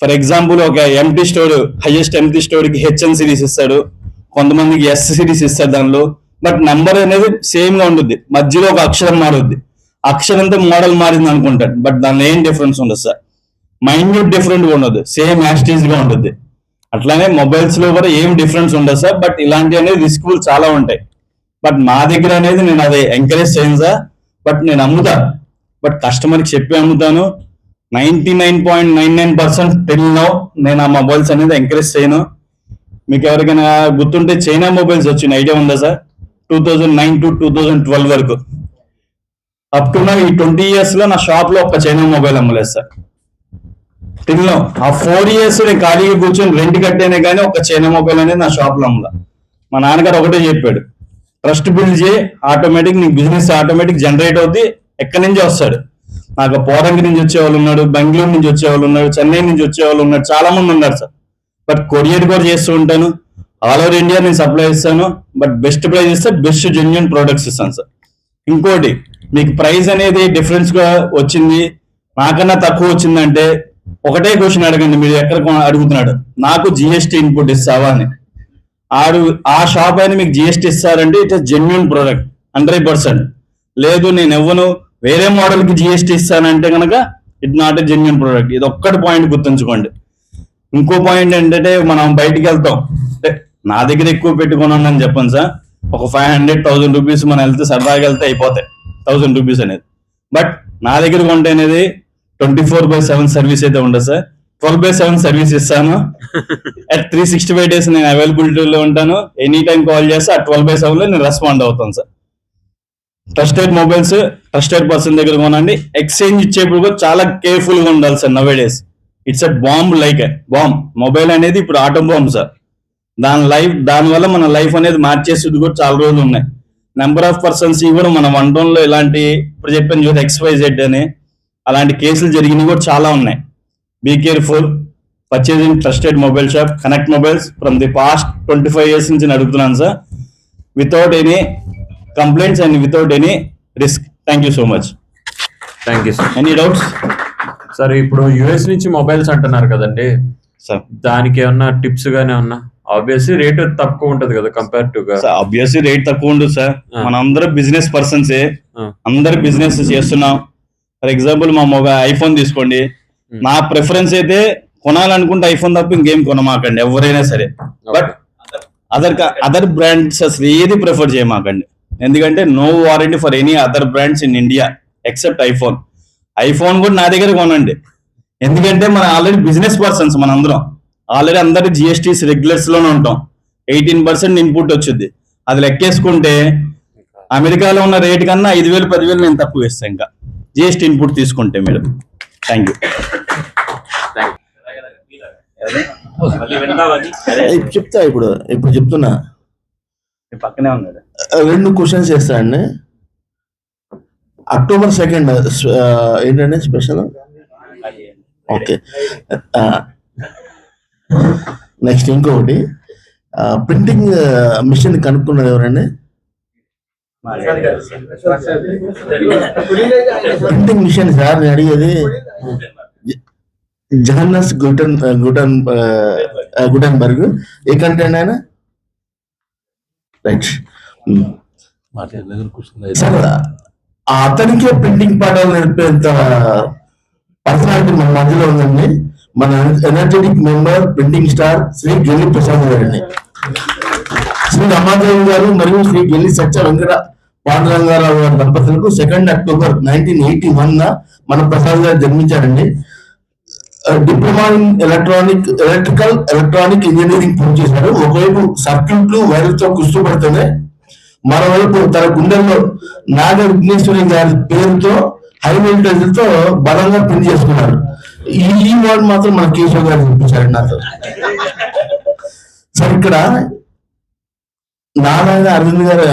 For example ఒక MT store, highest MT store కి హెచ్ఎన్ సిరీస్ ఇస్తాడు, కొంతమందికి ఎస్ సిరీస్ ఇస్తారు దానిలో, బట్ నెంబర్ అనేది సేమ్ గా ఉంటుంది, మధ్యలో ఒక అక్షరం మారుద్ది. అక్షరంతో మోడల్ మారింది అనుకుంటాడు, బట్ దానిలో ఏం డిఫరెన్స్ ఉండదు సార్, మైన్యూట్ డిఫరెంట్ గా ఉండదు, సేమ్ యాస్టీజ్ గా ఉంటుంది. అట్లానే మొబైల్స్ లో కూడా ఏం డిఫరెన్స్ ఉండదు సార్, బట్ ఇలాంటివి అనేది రిస్క్ఫుల్ చాలా ఉంటాయి. బట్ మా దగ్గర అనేది నేను అది ఎంకరేజ్ చేయను సార్, బట్ నేను అమ్ముతా, బట్ కస్టమర్కి చెప్పి అమ్ముతాను. 99.99% టిల్ నౌ నేను ఆ మొబైల్స్ అనేది ఎంకరేజ్ చేయను. మీకు ఎవరికైనా గుర్తుంటే చైనా మొబైల్స్ వచ్చిన ఐడియా ఉందా సార్? 2009 to 2012 వరకు అప్ టు నా ఈ 20 years లో నా షాప్ లో ఒక చైనా మొబైల్ అమ్మలేదు సార్. టిల్ నౌ ఆ 4 years నేను ఖాళీగా కూర్చొని రెంట్ కట్టేనే కానీ ఒక చైనా మొబైల్ అనేది నా షాప్ లో అమ్మలా. మా నాన్నగారు ఒకటే చెప్పాడు, ట్రస్ట్ బిల్డ్ చేయి, ఆటోమేటిక్ నీకు బిజినెస్ ఆటోమేటిక్ జనరేట్ అవుద్ది, ఎక్కడి నుంచి వస్తాడు. నాకు పోరంగి నుంచి వచ్చేవాళ్ళు ఉన్నాడు, బెంగళూరు నుంచి వచ్చేవాళ్ళు ఉన్నాడు, చెన్నై నుంచి వచ్చేవాళ్ళు ఉన్నాడు, చాలా మంది ఉన్నారు సార్. బట్ కొరియర్ కూడా చేస్తూ ఉంటాను, ఆల్ ఓవర్ ఇండియా నేను సప్లై ఇస్తాను, బట్ బెస్ట్ ప్రైస్ ఇస్తే బెస్ట్ జెన్యూన్ ప్రొడక్ట్స్ ఇస్తాను సార్. ఇంకోటి, మీకు ప్రైస్ అనేది డిఫరెన్స్ గా వచ్చింది, నాకన్నా తక్కువ వచ్చిందంటే ఒకటే క్వశ్చన్ అడగండి, మీరు ఎక్కడ అడుగుతున్నాడు, నాకు జిఎస్టీ ఇన్పుట్ ఇస్తావా అని. ఆ షాప్ అయినా మీకు జిఎస్టీ ఇస్తారంటే ఇట్ ఇస్ జెన్యూన్ ప్రోడక్ట్ 100%. లేదు నేను ఇవ్వను, వేరే మోడల్ కి జిఎస్టీ ఇస్తానంటే కనుక it not a genuine product. ఇది ఒక్కటి పాయింట్ గుర్తుంచుకోండి. ఇంకో పాయింట్ ఏంటంటే, మనం బయటికి వెళ్తాం, నా దగ్గర ఎక్కువ పెట్టుకున్నాను అని చెప్పండి సార్, ఒక 500,000 రూపీస్ మనం వెళ్తే సరదాగా వెళ్తే అయిపోతాయి 1000 రూపీస్ అనేది. బట్ నా దగ్గర కొంటే అనేది 24/7 సర్వీస్ అయితే ఉండదు సార్, 12/7 సర్వీస్ ఇస్తాను. అట్ 365 days నేను అవైలబిలిటీలో ఉంటాను, ఎనీ టైం కాల్ చేస్తే ఆ 12/7 లో నేను రెస్పాండ్ అవుతాను sir. Trusted mobiles trusted person దగ్గర కొనండి. ఎక్స్చేంజ్ ఇచ్చేప్పుడు కూడా చాలా కేర్ఫుల్ గా ఉండాలి sir. Now days it's a bomb, like a bomb. Mobile అనేది ఇప్పుడు ఆటో బాంబ్ సార్. దానివల్ల మన లైఫ్ అనేది మార్చేసేది కూడా చాలా రోజులు ఉన్నాయి. నెంబర్ ఆఫ్ పర్సన్స్ కూడా మన 1 town లో ఇలాంటి ఇప్పుడు చెప్పాను చూడ XYZ అని అలాంటి కేసులు జరిగినవి కూడా చాలా ఉన్నాయి. Be careful, purchasing trusted mobile shop connect mobiles from the past 25 years నుంచి అడుగుతున్నాను sir, without any complaints and without any risk. Thank you so much. Thank you sir. Any doubts sir? ఇప్పుడు యుఎస్ నుంచి మొబైల్స్ అంటున్నారు కదండి సార్, దానికి ఏమన్నా టిప్స్ గానీ ఏమన్నా? ఆబ్వియస్లీ రేట్ తక్కువ ఉంటది కదా కంపేర్ టు గా. ఆబ్వియస్లీ రేట్ తక్కువ ఉండదు సార్. మనందరం బిజినెస్ పర్సన్సే, అందరు బిజినెస్ చేస్తున్నాం. ఫర్ ఎగ్జాంపుల్ మా మొబైల్ ఐఫోన్ తీసుకోండి, నా ప్రిఫరెన్స్ అయితే కొనాలనుకుంటే ఐఫోన్ తప్ప ఇంకేం కొనమాకండి ఎవరైనా సరే. బట్ అదర్ బ్రాండ్స్ అసలు ఏది ప్రిఫర్ చేయమాకండి, ఎందుకంటే no warranty for any other brands in India except iPhone. IPhone కూడా నా దగ్గర కొనండి, ఎందుకంటే మన ఆల్రెడీ బిజినెస్ పర్సన్స్, మన అందరం ఆల్రెడీ అందరి జిఎస్టీస్ రెగ్యులర్స్ లోనే ఉంటాం. 18% ఇన్పుట్ వచ్చింది, అది లెక్కేసుకుంటే అమెరికాలో ఉన్న రేట్ కన్నా 5,000 10,000 నేను తక్కువ ఇస్తాను ఇంకా జిఎస్టీ ఇన్పుట్ తీసుకుంటే మీరు. Thank you. చెప్తా ఇప్పుడు చెప్తున్నా, పక్కనే ఉన్నాడు. 2 questions చేస్తానండి. October 2nd ఏంటంటే స్పెషల్. ఓకే, నెక్స్ట్ ఇంకొకటి, ప్రింటింగ్ మిషన్ కనుక్కున్నది ఎవరండి? ప్రింటింగ్ మిషన్ సార్ నేను అడిగేది. జహన్నస్ గుటన్బర్గ్ ఏ కంట్రీ అండి ఆయన? రైట్ సార్, అతనికే ప్రింటింగ్ పాఠాలు నేర్పేంత పర్సనాలిటీ మన మధ్యలో ఉందండి. మన energetic member, printing star Shri Gelli Prasad గారండి. శ్రీ రమాదేవి గారు మరియు శ్రీ గెల్లి సత్య వెంకట పాండురంగారావు గారి దంపతులకు 2 October 1981 మన ప్రసాద్ గారు జన్మించారండి. డిప్లొమా ఇన్ ఎలక్ట్రానిక్ ఇంజనీరింగ్ పూర్తి చేశారు. ఒకవైపు సర్క్యూట్లు వైర్లతో కుస్తూపడుతూనే మరోవైపు తన గుండెల్లో నాగ విఘ్నేశ్వరి గారి పేరుతో హై వోల్టేజ్లతో బలంగా ప్రింట్ చేసుకున్నారు. ఈ వర్డ్ మాత్రం మన కేశవ్ గారు చూపించారు నాతో. సార్ ఇక్కడ నారాయణ అరవింద్ గారు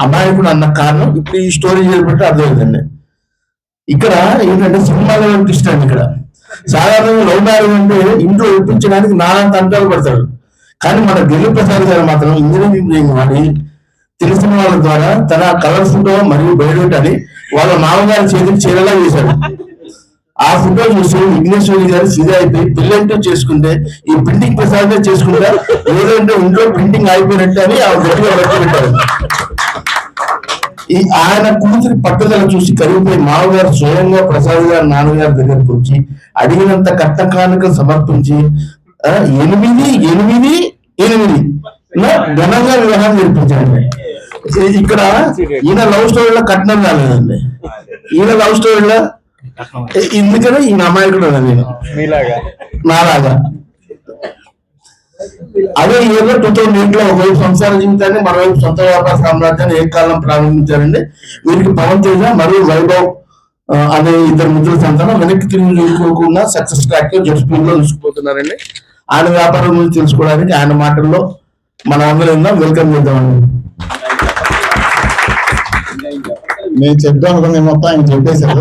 అమాయకుడు అన్న కారణం ఇప్పుడు ఈ స్టోరీ చేయబట్టి అర్థమైందండి. ఇక్కడ ఏంటంటే సినిమాలో ట్విస్ట్ అండి. ఇక్కడ సాధారణంగా లవ్ మ్యారేజ్ అంటే ఇంట్లో ఒప్పించడానికి నానా తంటాలు పడతాడు. కానీ మన ఢిల్లీ ప్రసాద్ గారు మాత్రం ఇంజనీరింగ్ వాడి తెలిసిన వాళ్ళ ద్వారా తన కలర్ ఫోటో మరియు బయోడేటాని వాళ్ళ మామగారి చేతికి చేరేలా చేశాడు. ఆ ఫోటో చూసి విఘ్నేశ్వరి గారు ఫిదా అయిపోయి పెళ్ళంటూ చేసుకుంటే ఈ ప్రింటింగ్ ప్రసాద్ చేసుకుంటే ఏదంటే ఇంట్లో ప్రింటింగ్ అయిపోయినట్టు అని ఆ గట్టిగా పెట్టారు. ఈ ఆయన కూతురి పట్టుదల చూసి కరిగిపోయి మామగారు స్వయంగా ప్రసాద్ గారు నాన్నగారి దగ్గరకు వచ్చి అడిగినంత కట్ట కానుక సమర్పించి 8 ఘనంగా వివాహం జరిపించాడు. ఇక్కడ ఈయన లవ్ స్టోరీలో కట్నం రాలేదండి. ఈయన లవ్ స్టోరీలో ఎందుకని ఈయన అమాయకుడు నేను నాలాగా. అదే ఇయర్లో 2008 లో ఒకవైపు సంసార జీవితాన్ని మరోవైపు సొంత వ్యాపార సామ్రాజ్యాన్ని ఏకాలం ప్రారంభించారండి. వీరికి పవన్ తేజ మరియు వైభవ్ అనే ఇద్దరు మిత్రుల సంతానం వెనక్కి తిరిగి చూసుకోకుండా సక్సెస్ ట్రాక్ లో జెట్ స్పీడ్ లో చూసుకుపోతున్నారండి. ఆయన వ్యాపారం గురించి తెలుసుకోవడానికి ఆయన మాటల్లో మనం అందరం వెల్కమ్ చేద్దామండి. నేను చెప్తాను అనుకున్నా మొత్తం ఆయన చెప్పేశారు.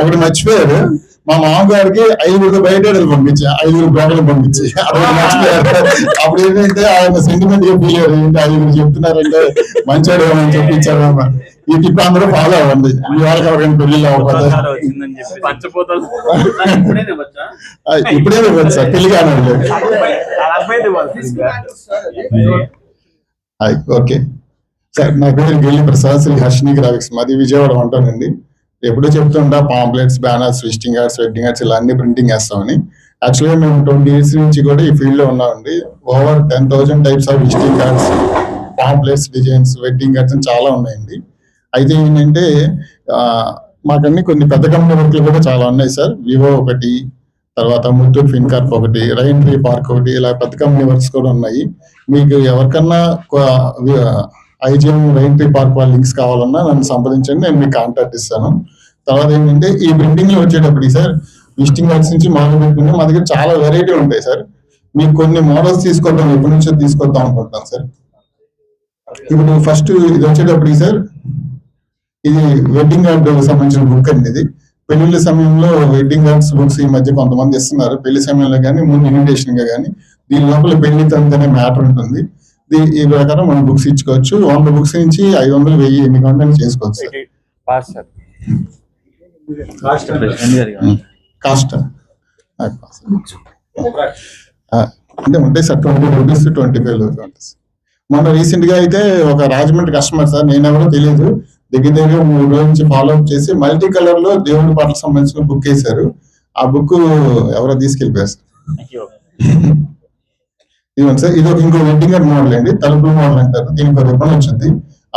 ఒకటి మర్చిపోయారు, మా మామగారికి 5 బయట పంపించి 5 బ్రోకర్లు పంపించి అదొకటి మర్చిపోయారు. అప్పుడు ఏంటంటే ఆయన సెంటిమెంట్ గా ఫీల్ అయ్యారు. ఏంటి 5 చెప్తున్నారంటే మంచివాడు అని చెప్పించారు. ఈ టిప్ అందరూ ఫాలో అవ్వండి. మీ వాళ్ళకి ఎవరికైనా పెళ్లిళ్ళు అవ్వకపోతే ఇప్పుడే ఇవ్వచ్చు సార్, పెళ్లి కానీ. ఓకే సార్, నా పేరు గిల్లి ప్రసాద్, శ్రీ హర్షిని గ్రాఫిక్స్, మాది విజయవాడ ఉంటానండి. ఎప్పుడూ చెప్తుంటా pamphlets, banners, visiting cards, wedding cards ఇలా అన్ని ప్రింటింగ్ చేస్తామని. యాక్చువల్గా మేము 20 years నుంచి కూడా ఈ ఫీల్డ్ లో ఉన్నామండి. Over 10,000 types of visiting cards, pamphlets, designs, wedding cards చాలా ఉన్నాయండి. అయితే ఏంటంటే మాకన్నీ కొన్ని పెద్ద కంపెనీ వర్క్లు కూడా చాలా ఉన్నాయి సార్. వివో ఒకటి, తర్వాత ముత్తూట్ ఫిన్కార్ప్ ఒకటి, రైన్ ట్రీ పార్క్ ఒకటి, ఇలా పెద్ద కంపెనీ వర్క్స్ కూడా ఉన్నాయి. మీకు ఎవరికన్నా ఐజిఎం రైన్ ట్రీ పార్క్ వాళ్ళ లింక్స్ కావాలన్నా నన్ను సంప్రదించండి, నేను మీకు కాంటాక్ట్ ఇస్తాను. తర్వాత ఏంటంటే ఈ ప్రింటింగ్ లో వచ్చేటప్పుడు సార్ విజిటింగ్ కార్డ్స్ నుంచి మొదలు పెట్టుకుంటే మా దగ్గర చాలా వెరైటీ ఉంటాయి సార్. మీకు కొన్ని మోడల్స్ తీసుకొద్దాం, ఎప్పటి నుంచో తీసుకొద్దాం అనుకుంటాను సార్. ఇప్పుడు ఫస్ట్ ఇది వచ్చేటప్పుడు సార్, ఇది వెడ్డింగ్ కార్డ్ సంబంధించిన బుక్ అండి. ఇది పెళ్లిళ్ళ సమయంలో వెడ్డింగ్ కార్డ్స్ బుక్స్ ఈ మధ్య కొంతమంది ఇస్తున్నారు. పెళ్లి సమయంలో కానీ ముందు ఇన్విటేషన్ గా కానీ దీని లోపల పెళ్లి తంతనే మ్యాటర్ ఉంటుంది. ఈ ప్రకారం మనం బుక్స్ ఇచ్చుకోవచ్చు. 100 బుక్స్ నుంచి 500, 1000 ఎన్ని కావాలంటే చేసుకోవచ్చు సార్. కాస్ట్ అంటే ఉంటాయి సార్, 20 రూపీస్, 25 రూపీస్. మొన్న రీసెంట్ గా అయితే ఒక రాజమండ్రి కస్టమర్ సార్, నేను ఎవరో తెలియదు, దగ్గర 3 రోజుల నుంచి ఫాలో అప్ చేసి మల్టీ కలర్ లో దేవుడి పాటలకు సంబంధించిన బుక్ వేశారు. ఆ బుక్ ఎవరో తీసుకెళ్ళిపోయారు సార్. ఇవ్వండి సార్, ఇది ఇంకో వెడ్డింగ్ కార్డ్ మోడల్ అండి, తలుపు మోడల్ అంటారు. దీనికి ఒక రిబ్బన్ వచ్చింది.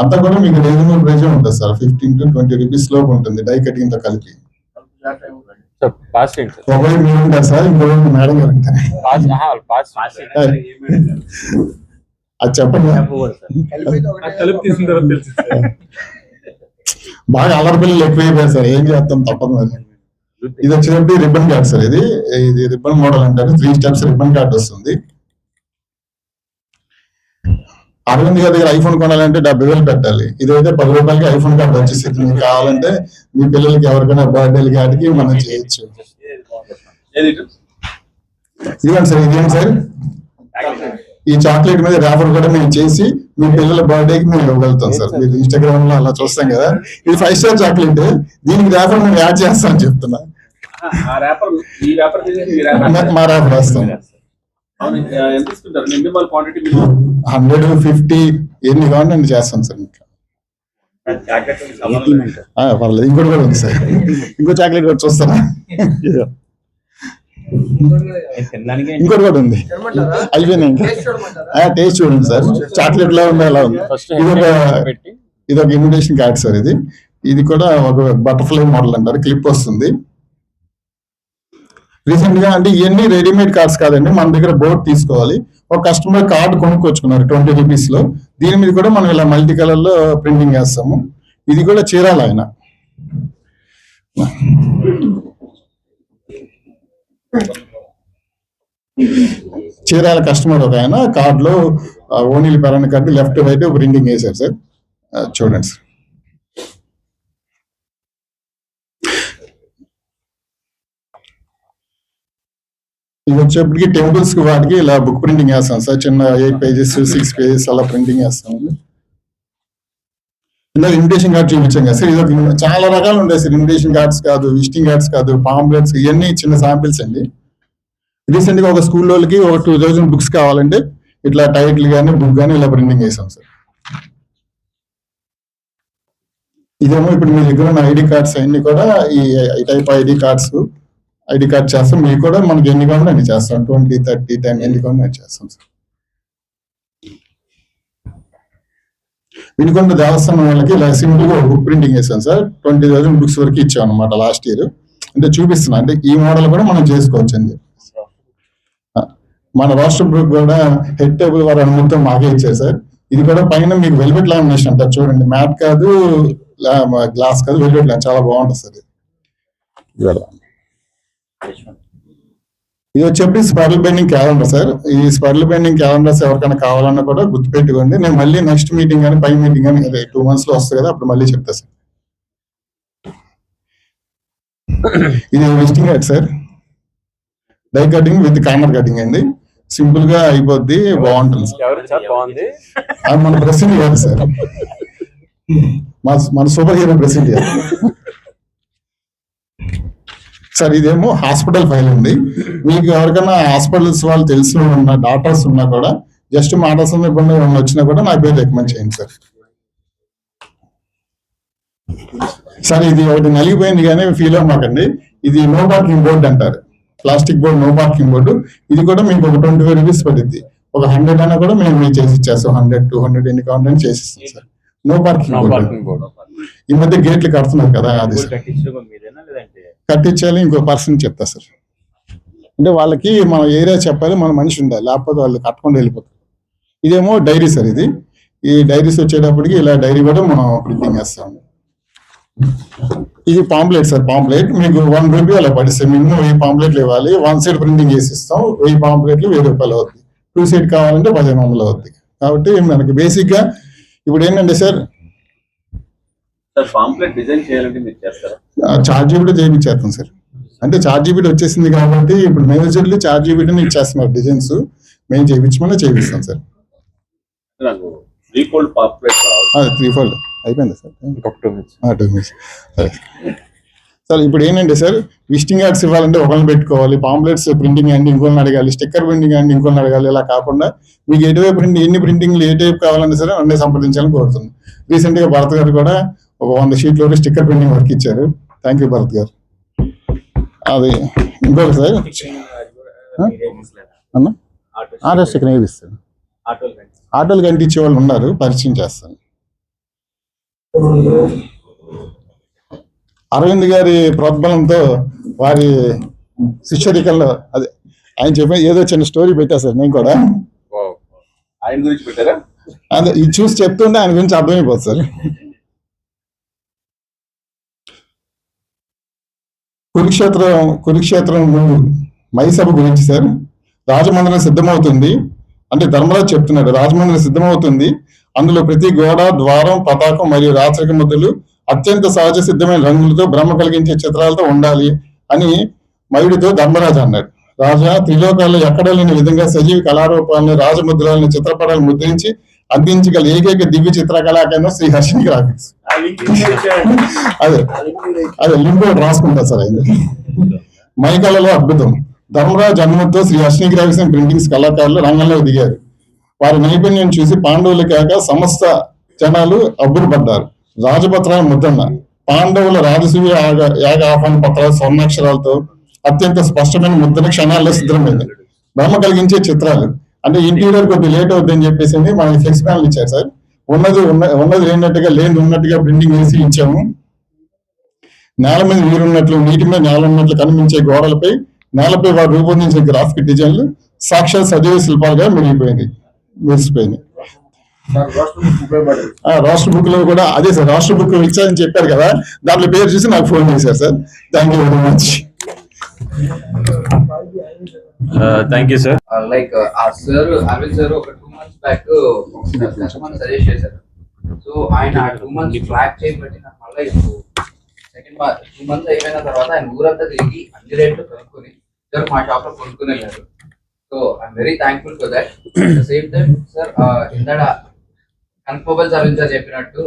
అంతా కూడా మీకు రీజనబుల్ ప్రైస్ ఉంటుంది సార్, 15 to 20 రూపీస్ లోపు ఉంటుంది డై కటింగ్ తో కలిపి. ఒకవేళ మీరు ఉంటారు సార్, ఇంకో మేడం గారు ఉంటారు. అది చెప్పండి. బాగా అల్లరి పిల్లలు ఎక్కువైపోయారు సార్, ఏం చేస్తాం తప్పదు మరి. ఇది వచ్చేటప్పుడు రిబ్బన్ కార్డ్ సార్. ఇది రిబ్బన్ మోడల్ అంటారు. 3 steps రిబ్బన్ కార్డ్ వస్తుంది. అరవింద్ గారి దగ్గర ఐఫోన్ కొనాలంటే 70,000 పెట్టాలి. ఇదైతే 10 రూపాయలకి ఐఫోన్ కార్డ్ వచ్చేసింది. మీకు కావాలంటే మీ పిల్లలకి ఎవరికైనా బర్త్డేలు కాడికి మనం చేయొచ్చు. ఇదిగోండి సార్, ఇదేంటి సార్, ఈ చాక్లెట్ మీద ర్యాపర్ కూడా మేము చేసి మీ పిల్లల బర్త్డేకి మేము ఇవ్వగలుగుతాం సార్. మీరు ఇన్స్టాగ్రామ్ లో అలా చూస్తాం కదా, ఇది 5 star చాక్లెట్, దీనికి ర్యాపర్ మేము యాడ్ చేస్తామని చెప్తున్నా. మా ర్యాపర్ వేస్తాం. 150 ఎన్ని కావాలంటే చేస్తాం సార్. ఇంకా పర్లేదు, ఇంకోటి కూడా ఉంది సార్. ఇంకో చాక్లెట్ కూడా చూస్తారా? ఇంకోటి కూడా ఉంది, అయిపోయినాయి. టేస్ట్ చూడండి సార్, చాక్లెట్ లో ఉంది, ఎలా ఉంది. ఇది ఒక ఇన్విటేషన్ కార్డ్ సార్. ఇది కూడా ఒక బటర్ఫ్లై మోడల్ అంటారు, క్లిప్ వస్తుంది. రీసెంట్ గా అంటే ఇవన్నీ రెడీమేడ్ కార్డ్స్ కాదండి, మన దగ్గర బోర్డు తీసుకోవాలి. ఒక కస్టమర్ కార్డు కొనుక్కొచ్చుకున్నారు 20 రూపీస్ లో. దీని మీద కూడా మనం ఇలా మల్టీ కలర్ లో ప్రింటింగ్ చేస్తాము. ఇది కూడా చీరాల ఆయన. చీరాల కస్టమర్ ఒక ఆయన కార్డులో ఓనీలు పెరాని కార్డు లెఫ్ట్ రైట్ ప్రింటింగ్ వేశారు సార్. చూడండి సార్. ఇది వచ్చేప్పటికి టెంపుల్స్ కి వాటికి ఇలా బుక్ ప్రింటింగ్ వేస్తాం సార్. చిన్న 8 pages 6 pages అలా ప్రింటింగ్ వేస్తాం. ఇందాక ఇన్విటేషన్ కార్డ్ చూపించాం కదా సార్. ఇది ఒక చాలా రకాలు ఉంటాయి సార్. ఇన్విటేషన్ కార్డ్స్ కాదు, విజిటింగ్ కార్డ్స్ కాదు, పాంప్లెట్స్, ఇవన్నీ చిన్న శాంపిల్స్ అండి. రీసెంట్ గా ఒక స్కూల్ వాళ్ళకి ఒక 2000 బుక్స్ కావాలంటే ఇట్లా టైటిల్ గానీ బుక్ గానీ ఇలా ప్రింటింగ్ వేసాం సార్. ఇదేమో ఇప్పుడు మీ దగ్గర ఉన్న ఐడి కార్డ్స్ అన్ని కూడా ఈ టైప్ ఐడి కార్డ్ చేస్తాం. మీకు కూడా మనకి ఎన్ని కావాలో అన్ని చేస్తాం. 20, 30, 10 ఎన్ని కావాలో అన్ని చేస్తాం సార్. వినుకొండ దేవస్థానం వాళ్ళకి ఇలా సింపుల్ గా బుక్ ప్రింటింగ్ వేసాం సార్. 20,000 బుక్స్ వరకు ఇచ్చాం అనమాట లాస్ట్ ఇయర్. అంటే చూపిస్తున్నా, అంటే ఈ మోడల్ కూడా మనం చేసుకోవచ్చు అని చెప్పి. మన రాష్ట్ర బుక్ కూడా హెడ్ టేబుల్ వారు అనుమతితో మాకే ఇచ్చారు సార్. ఇది కూడా పైన మీకు వెల్వెట్ లామినేషన్ అంటారు చూడండి. మ్యాట్ కాదు, గ్లాస్ కాదు, వెల్వెట్ చాలా బాగుంటుంది సార్. ఇది వచ్చేప్పుడు స్పర్ల్ బెండింగ్ క్యాలెండర్ సార్. ఈ స్పర్ల్ బెండింగ్ క్యాలెండర్స్ ఎవరికైనా కావాలన్నా కూడా గుర్తుపెట్టుకోండి. నేను మళ్ళీ నెక్స్ట్ మీటింగ్ కానీ పై మీటింగ్ కానీ 2 months లో వస్తుంది కదా, అప్పుడు మళ్ళీ చెప్తా సార్. ఇది visiting card sir. Die cutting with corner cutting అండి. సింపుల్ గా అయిపోద్ది, బాగుంటుంది సార్. అది మన ప్రెసిడెంట్ గారు సార్, మన సూపర్ హీరో ప్రెసిడెంట్ గారు సార్. ఇదేమో హాస్పిటల్ ఫైల్ ఉంది. మీకు ఎవరికైనా హాస్పిటల్స్ వాళ్ళు తెలిసిన ఉన్న డాక్టర్స్ ఉన్నా కూడా జస్ట్ మాట ఇబ్బంది వచ్చినా కూడా నా పేరు రికమెండ్ చేయండి సార్. సార్ ఇది ఒకటి నలిగిపోయింది కానీ ఫీల్ అవ్వమాకండి. ఇది నో పార్కింగ్ బోర్డు అంటారు. Plastic board, no parking board. ఇది కూడా మీకు ఒక 25 rupees పడుద్ది. ఒక 100 అయినా కూడా మేము చేసి ఇచ్చేస్తాం. 100, 200 ఎన్ని కావాలని చేసి ఇస్తాం సార్. No parking board. ఈ మధ్య గేట్లు కడుతున్నారు కదా, అది కట్టించాలి. ఇంకో పర్సన్ చెప్తా సార్. అంటే వాళ్ళకి మన ఏరియా చెప్పాలి, మన మనిషి ఉండాలి, లేకపోతే వాళ్ళు కట్టకుండా వెళ్ళిపోతారు. ఇదేమో డైరీ సార్. ఇది ఈ డైరీస్ వచ్చేటప్పటికి ఇలా డైరీ కూడా మనం ప్రింటింగ్ చేస్తాం. ఇది పాంప్లెట్ సార్. పాంప్లెట్ మీకు 1 rupee అలా పడిస్తాయి. మినిమం 1000 పాంప్లెట్లు ఇవ్వాలి. 1 side ప్రింటింగ్ చేసి ఇస్తాం. 1000 పాంప్లెట్లు 1000 రూపాయలు అవుతుంది. 2 side కావాలంటే 1500 అవుతుంది. కాబట్టి మనకి బేసిక్ గా ఇప్పుడు ఏంటంటే సార్, పాంప్లెట్ డిజైన్ చేయాలంటే మీరు చేస్తారా? చార్ట్ జీబీటీ చేయించేస్తాం సార్. అంటే చార్ట్ జీబీటీ వచ్చేసింది కాబట్టి ఇప్పుడు మేనేజర్లు చార్ట్ జీబీటీని ఇచ్చేస్తున్నారు డిజైన్స్. మేము చేయించమని చేయిస్తాం సార్. 3-fold పాంప్లెట్ 3-fold అయిపోయింది సార్. 2 minutes sir. ఇప్పుడు ఏంటంటే సార్, విజిటింగ్ కార్డ్స్ ఇవ్వాలంటే ఒకరిని పెట్టుకోవాలి. పాంప్లెట్స్ ప్రింటింగ్ అండి ఇంకొకరిని అడగాలి. స్టిక్కర్ ప్రింటింగ్ అండి ఇంకొకరిని అడగాలి. ఇలా కాకుండా మీకు ఎటువైపు ఎన్ని ప్రింటింగ్లు ఏ టైప్ కావాలంటే సరే అన్నీ సంప్రదించాలని కోరుతుంది. రీసెంట్ గా భరత్ గారు కూడా ఒక 100 sheets స్టిక్కర్ ప్రింటింగ్ వర్క్ ఇచ్చారు. థ్యాంక్ యూ భరత్ గారు. అది ఇంకొక సార్ అన్న ఆటో స్టిక్కర్ వేపిస్తాను. ఆటోలు కంటించే వాళ్ళు ఉన్నారు, పరిచయం చేస్తాను. అరవింద్ గారి ప్రోద్బలంతో వారి శిష్యరికల్లో అదే ఆయన చెప్పిన ఏదో చిన్న స్టోరీ పెట్టా సార్. నేను కూడా ఆయన గురించి పెట్టారా? అదే ఇది చూసి చెప్తుంటే ఆయన గురించి అర్థమైపోతుంది సార్. కురుక్షేత్రం మైసభ గురించి సార్. రాజమందిరం సిద్ధమవుతుంది అంటే ధర్మరాజు చెప్తున్నాడు. రాజమందిరం సిద్ధమవుతుంది. అందులో ప్రతి గోడ, ద్వారం, పతాకం మరియు రాచరిక ముద్రలు అత్యంత సహజ సిద్ధమైన రంగులతో భ్రమ కలిగించే చిత్రాలతో ఉండాలి అని మయుడితో ధర్మరాజు అన్నాడు. రాజా, త్రిలోకాల్లో ఎక్కడ లేని విధంగా సజీవ కళారూపాలను, రాజముద్రలను, చిత్రపటాలను ముద్రించి అందించగల ఏకైక దివ్య చిత్రకళాకేంద్రం శ్రీ హర్షిని గ్రాఫిక్స్. అదే లింక్ రాసుకుంటా సార్. ఆయన మైకలలో అద్భుతం. ధర్మరాజు అనుమతితో Shri Harshini graphics and printings కళాకారులు రంగంలో దిగారు. వారి నైపుణ్యం చూసి పాండవులు కాక సమస్త జనాలు అబ్బురపడ్డారు. రాజపత్రాల ముద్రణ, పాండవుల రాజసూయ యాగ ఆహ్వాన పత్రాలు స్వర్ణాక్షరాలతో అత్యంత స్పష్టమైన ముద్రణ క్షణాల్లో సిద్ధమైంది. భ్రమ కలిగించే చిత్రాలు అంటే ఇంటీరియర్ కొద్దిగా లేట్ అవుతుందని చెప్పేసి మనకి ఫ్లెక్స్ ప్యానల్ ఇచ్చారు సార్. ఉన్నది లేనట్టుగా లేని ఉన్నట్టుగా ప్రింటింగ్ వేసి ఇచ్చాము. నేల మీద నీరున్నట్లు, నీటి మీద నేల ఉన్నట్లు కనిపించే గోడలపై, నేలపై వారు రూపొందించిన గ్రాఫిక్ డిజైన్లు సాక్షాత్ సజీవ శిల్పాలుగా మెరిసిపోయింది. రాష్ట్ర బుక్ లో కూడా అదే సార్. రాష్ట్ర బుక్ ఇచ్చారని చెప్పారు కదా, దాంట్లో పేరు చూసి నాకు ఫోన్ చేశారు sir. Thank you very much. Thank you sir. Like ఆ సార్ అరవింద్ సార్ ఒక 2 months బ్యాక్ కస్టమర్ సజెస్ట్ చేశారు. సో ఆయన 2 months ట్రాక్ చేయబట్టి నాకు మళ్ళీ ఇప్పుడు సెకండ్ 2 months అయిపోయిన తర్వాత ఆయన ఊరంతా తిరిగి అన్ని రేట్లు కనుక్కొని సార్ మా షాప్ లో కొనుక్కుని వెళ్ళారు. So I'm very thankful for that. At the same time sir ఇందాక కన్ఫర్మబుల్ అరవింద్ సార్ చెప్పినట్టు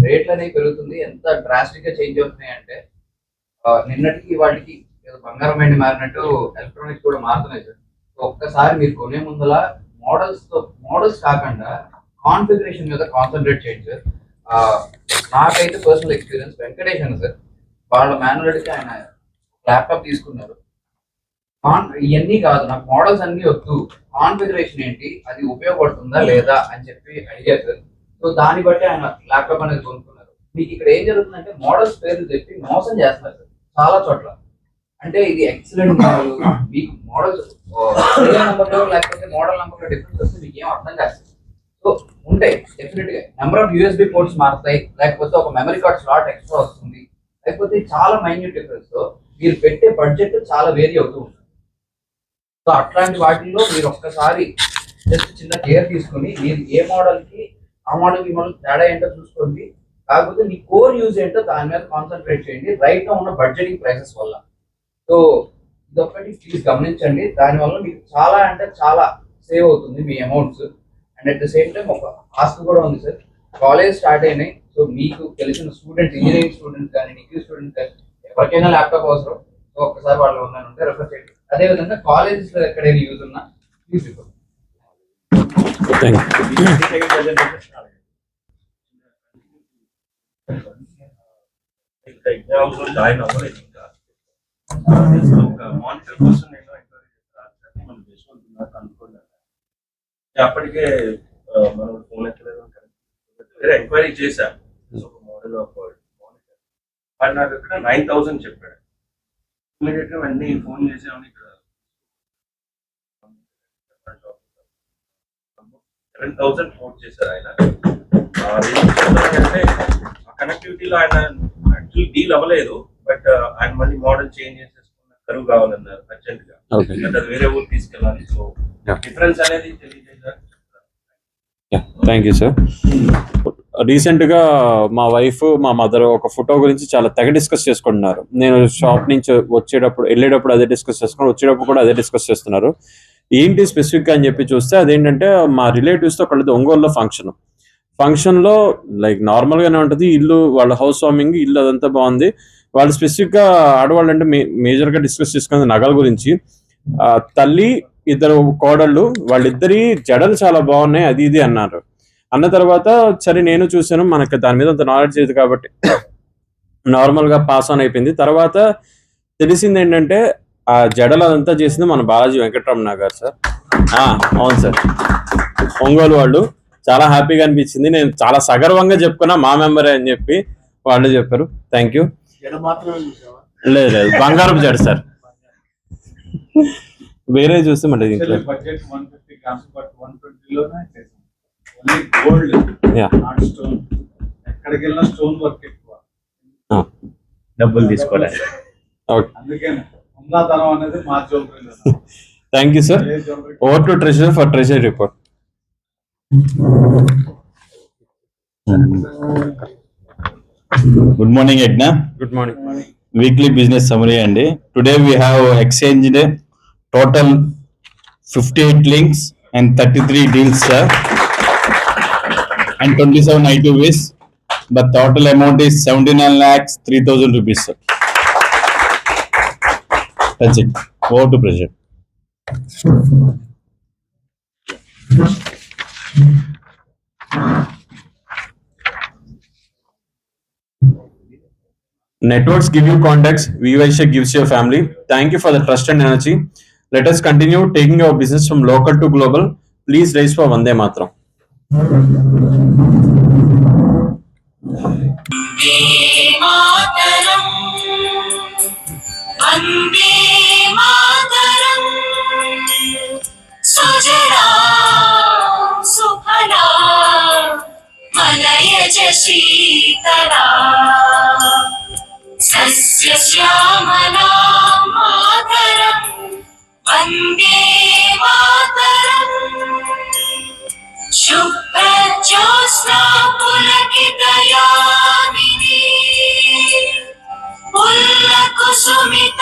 రేట్లు అనేవి పెరుగుతుంది. ఎంత డ్రాస్టిక్ గా చేంజ్ అవుతున్నాయి అంటే నిన్నటికి వాటికి బంగారం ఎండి మారినట్టు ఎలక్ట్రానిక్స్ కూడా మారుతున్నాయి సార్. సో ఒక్కసారి మీరు కొనే ముందల మోడల్స్ కాకుండా కాన్ఫిగరేషన్ మీద కాన్సన్ట్రేట్ చేయండి సార్. నాకైతే పర్సనల్ ఎక్స్పీరియన్స్ వెంకటేష్ అని సార్, వాళ్ళ మేనర్కి ఆయన ల్యాప్టాప్ తీసుకున్నారు. ఇవన్నీ కాదు నాకు మోడల్స్ అన్ని వద్దు, కాన్ఫిగరేషన్ ఏంటి, అది ఉపయోగపడుతుందా లేదా అని చెప్పి అడిగారు సార్. సో దాన్ని బట్టి ఆయన ల్యాప్టాప్ అనేది కొనుక్కున్నారు. మీకు ఇక్కడ ఏం జరుగుతుందంటే మోడల్స్ పేర్లు చెప్పి మోసం చేస్తున్నారు సార్ చాలా చోట్ల. అంటే ఇది ఎక్సలెంట్ మోడల్, మీకు మోడల్స్ నంబర్లో లేకపోతే మోడల్ నంబర్లో డిఫరెన్స్ వస్తే మీకు ఏం అర్థం కాదు. సో ఉంటాయి డెఫినెట్ గా నెంబర్ ఆఫ్ యూఎస్బి పోర్ట్స్ మారుతాయి, లేకపోతే ఒక మెమరీ కార్డ్ స్లాట్ ఎక్స్ట్రా వస్తుంది, లేకపోతే చాలా మైన్యూట్ డిఫరెన్స్ తో మీరు పెట్టే బడ్జెట్ చాలా వేరీ అవుతూ ఉంటుంది. సో అట్లాంటి వాటిల్లో మీరు ఒక్కసారి జస్ట్ చిన్న కేర్ తీసుకుని మీరు ఏ మోడల్ కి ఆ మోడల్ ఈ మోడల్ తేడా ఏంటో చూసుకోండి. కాకపోతే మీ కోర్ యూజ్ ఏంటో దాని మీద కాన్సన్ట్రేట్ చేయండి రైట్ గా ఉన్న బడ్జెటింగ్ ప్రైసెస్ వల్ల. సో ఇదొక్కటి ప్లీజ్ గమనించండి. దానివల్ల మీకు చాలా అంటే చాలా సేవ్ అవుతుంది మీ amounts. And at the same time ఒక ఆస్క్ కూడా ఉంది సార్, కాలేజ్ స్టార్ట్ అయినాయి. సో మీకు తెలిసిన స్టూడెంట్స్, ఇంజనీరింగ్ స్టూడెంట్స్ కానీ డిగ్రీ స్టూడెంట్స్ కానీ ఎవరికైనా ల్యాప్టాప్ అవసరం. సో ఒక్కసారి వాళ్ళు ఉన్నారంటే రెఫర్ చేయండి. అదేవిధంగా కాలేజెస్ లో ఎక్కడైనా యూజ్ ఉన్నా ప్లీజ్ రిఫర్. ఎగ్జామ్స్ లో జాయిన్ అవ్వలేదు ఇంకా. ఒక మానిటర్ కోసం నేను అనుకున్నాను. అప్పటికే మనం ఫోన్ ఎక్కలేదు, వేరే ఎంక్వైరీ చేశాను ఒక మోడల్ ఆఫ్ మానిటర్. వాడు నాకు ఇక్కడ 9,000 చెప్పాడు. ఇమీడియట్ గా అన్ని ఫోన్ చేసామని ఇక్కడ 7,000 కోట్ చేశారు ఆయన. అంటే కనెక్టివిటీలో ఆయన యాక్చువల్లీ డీల్ అవ్వలేదు, బట్ ఆయన మళ్ళీ మోడల్ చేంజ్ చేసేసుకున్న కరువు కావాలన్నారు అర్జెంట్ గా. అది వేరే ఊరు తీసుకెళ్ళాలి. సో డిఫరెన్స్ అనేది తెలియజేశారు. Thank you sir. రీసెంట్గా మా వైఫ్ మా మదర్ ఒక ఫోటో గురించి చాలా తెగ డిస్కస్ చేసుకుంటున్నారు. నేను షాప్ నుంచి వెళ్ళేటప్పుడు అదే డిస్కస్ చేసుకున్నాను, వచ్చేటప్పుడు కూడా అదే డిస్కస్ చేస్తున్నారు. ఏంటి స్పెసిఫిక్గా అని చెప్పి చూస్తే అదేంటంటే మా రిలేటివ్స్తో ఒకళ్ళది ఒంగోలులో ఫంక్షన్లో లైక్ నార్మల్గానే ఉంటుంది ఇల్లు, వాళ్ళ హౌస్ వార్మింగ్ ఇల్లు అదంతా బాగుంది. వాళ్ళు స్పెసిఫిక్గా ఆడవాళ్ళు అంటే మేజర్గా డిస్కస్ చేసుకున్నది నగల గురించి. తల్లి, ఇద్దరు కోడళ్ళు, వాళ్ళిద్దరి జడలు చాలా బాగున్నాయి అది ఇది అన్నారు. అన్న తర్వాత సరే నేను చూశాను, మనకి దాని మీద అంత నాలెడ్జ్ లేదు కాబట్టి నార్మల్గా పాస్ ఆన్ అయిపోయింది. తర్వాత తెలిసింది ఏంటంటే ఆ జడలు అదంతా చేసింది మన బాలాజీ వెంకటరమణ గారు సార్. అవును సార్, ఒంగోలు వాళ్ళు. చాలా హ్యాపీగా అనిపించింది. నేను చాలా సగర్వంగా చెప్పుకున్నా మా మెంబరే అని చెప్పి వాళ్ళు చెప్పారు. Thank you. లేదు బంగారం జడ సార్, వేరే చూస్తే మళ్ళీ దీంట్లో బడ్జెట్ 150 grams బట్ 120 లోనే ఓన్లీ గోల్డ్ నాట్ స్టోన్. ఎక్కడికి వెళ్ళినా స్టోన్ వర్క్ ఎక్కువ, డబ్బులు తీసుకోవడానికి. అందుకే ఉన్నతనం అనేది మా jewellery. Thank you sir. Over to treasure for treasury report. Good morning, Edna. Good morning. Weekly business summary అండి. Today we have exchanged total 58 links and 33 deals, sir, and 27 ITVs. The total amount is 79,03,000 rupees, sir. That's it. Over to President. Networks give you contacts, VYSHA gives you a family. Thank you for the trust and energy. Let us continue taking our business from local to global. Please raise for Vande Mataram. सस्य श्यामला मातरम् वन्दे జ్యోత్స్నా పులకితయామిని పుల్లకుసుమిత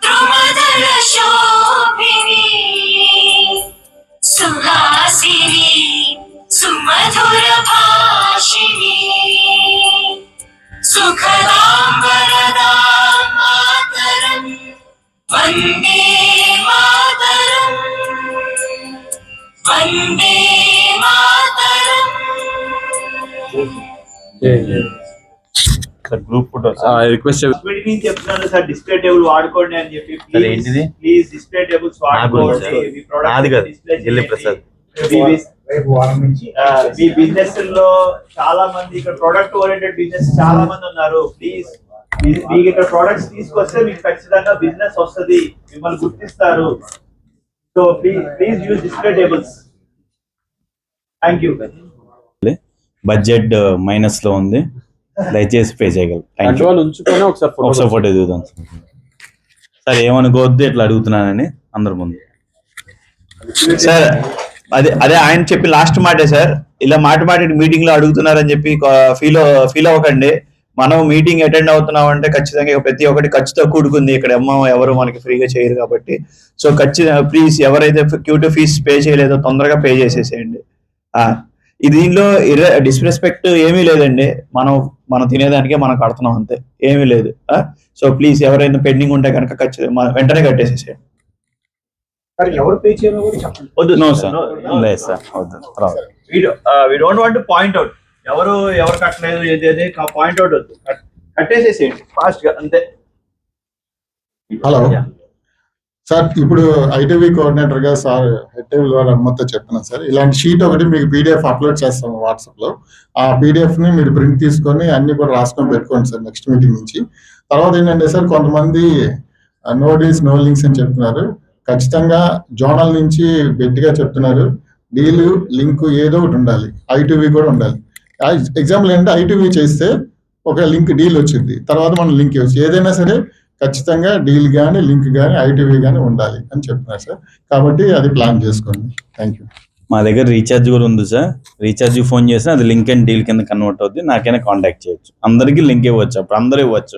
ద్రుమదల శోభిని సుహాసిని సుమధుర భాషిని సుఖదాం వరదాం మాతరం Vande Mataram Vande Mataram. Group photo request ఇప్పటి నుంచి చెప్తున్నాను సార్, డిస్ప్లే టేబుల్ వాడుకోండి అని చెప్పి. సరే, ఏంటిది? ప్లీజ్ డిస్ప్లే టేబుల్స్ వాడుకోండి. మీ నాది కాదు, డిస్ప్లే గిల్లి ప్రసాద్. మీ బిజినెస్ లో చాలా మంది ఇక్కడ ప్రొడక్ట్ ఓరియంటెడ్ బిజినెస్ చాలా మంది ఉన్నారు. ప్లీజ్ మీకు ఇక్కడ ప్రొడక్ట్స్ తీసుకొస్తే మీకు ఖచ్చితంగా బిజినెస్ వస్తుంది, మిమ్మల్ని గుర్తిస్తారు. So please use display tables. Thank you. Budget minus లో ఉంది, దయచేసి పే చేయగలరు. ఉంచుకొని ఒకసారి ఫోటో దిగుదాం సార్. ఏమనుకోవద్దు ఇట్లా అడుగుతున్నానని అందరి ముందు. సార్ అదే ఆయన చెప్పి లాస్ట్ మాటే సార్, ఇలా మాటి మీటింగ్ లో అడుగుతున్నారని చెప్పి ఫీల్ అవ్వకండి. మనం మీటింగ్ అటెండ్ అవుతున్నాం అంటే ఖచ్చితంగా ప్రతి ఒక్కటి ఖర్చుతో కూడుకుంది. ఇక్కడ ఎవరు మనకి ఫ్రీగా చేయరు కాబట్టి. సో ఖచ్చితంగా ప్లీజ్ ఎవరైతే క్యూటీ ఫీజ్ పే చేయలేదో తొందరగా పే చేసేసేయండి. దీనిలో డిస్రెస్పెక్ట్ ఏమీ లేదండి, మనం తినేదానికే మనం కడుతున్నాం అంతే, ఏమీ లేదు. సో ప్లీజ్ ఎవరైనా పెండింగ్ ఉంటే కనుక ఖచ్చితంగా వెంటనే కట్టేసేసేయండి. ఎవరు పే చేయాలో కూడా చెప్పండి. వద్దు, నో సార్, లేదు సార్, వద్దు. We don't want to point out ఎవరు కట్టలేదు ఏది పాయింట్ అవుట్ వద్దు, కట్టేసేసేయండి ఫాస్ట్ గా అంతే. హలో సార్, ఇప్పుడు ఐటీవీ కోఆర్డినేటర్ గా సార్ హెడ్ టేబుల్ వాళ్ళ అనుమతితో చెప్తున్నాను సార్. ఇలాంటి షీట్ ఒకటి మీకు పీడిఎఫ్ అప్లోడ్ చేస్తాము వాట్సాప్ లో. ఆ పీడిఎఫ్ ని మీరు ప్రింట్ తీసుకొని అన్ని కూడా రాసుకొని పెట్టుకోండి సార్ నెక్స్ట్ మీటింగ్ నుంచి. తర్వాత ఏంటంటే సార్, కొంతమంది నో డీల్స్ నో లింక్స్ అని చెప్తున్నారు. ఖచ్చితంగా జోనల్ నుంచి గట్టిగా చెప్తున్నారు, డీల్ లింక్ ఏదో ఒకటి ఉండాలి, ఐటీవీ కూడా ఉండాలి. ఎగ్జాంపుల్ ఏంటంటే ఐటీవీ చేస్తే ఒక లింక్ డీల్ వచ్చింది, తర్వాత మనం లింక్ ఇవ్వచ్చు. ఏదైనా సరే ఖచ్చితంగా డీల్ కానీ లింక్ కానీ ఐటీవీ కానీ ఉండాలి అని చెప్తున్నారు సార్. కాబట్టి అది ప్లాన్ చేసుకోండి. Thank you. మా దగ్గర రీఛార్జ్ కూడా ఉంది సార్. రీఛార్జ్ ఫోన్ చేసినా అది లింక్ అండ్ డీల్ కింద కన్వర్ట్ అవుతుంది. నాకైనా కాంటాక్ట్ చేయొచ్చు. అందరికీ లింక్ ఇవ్వచ్చు, అప్పుడు అందరూ ఇవ్వచ్చు.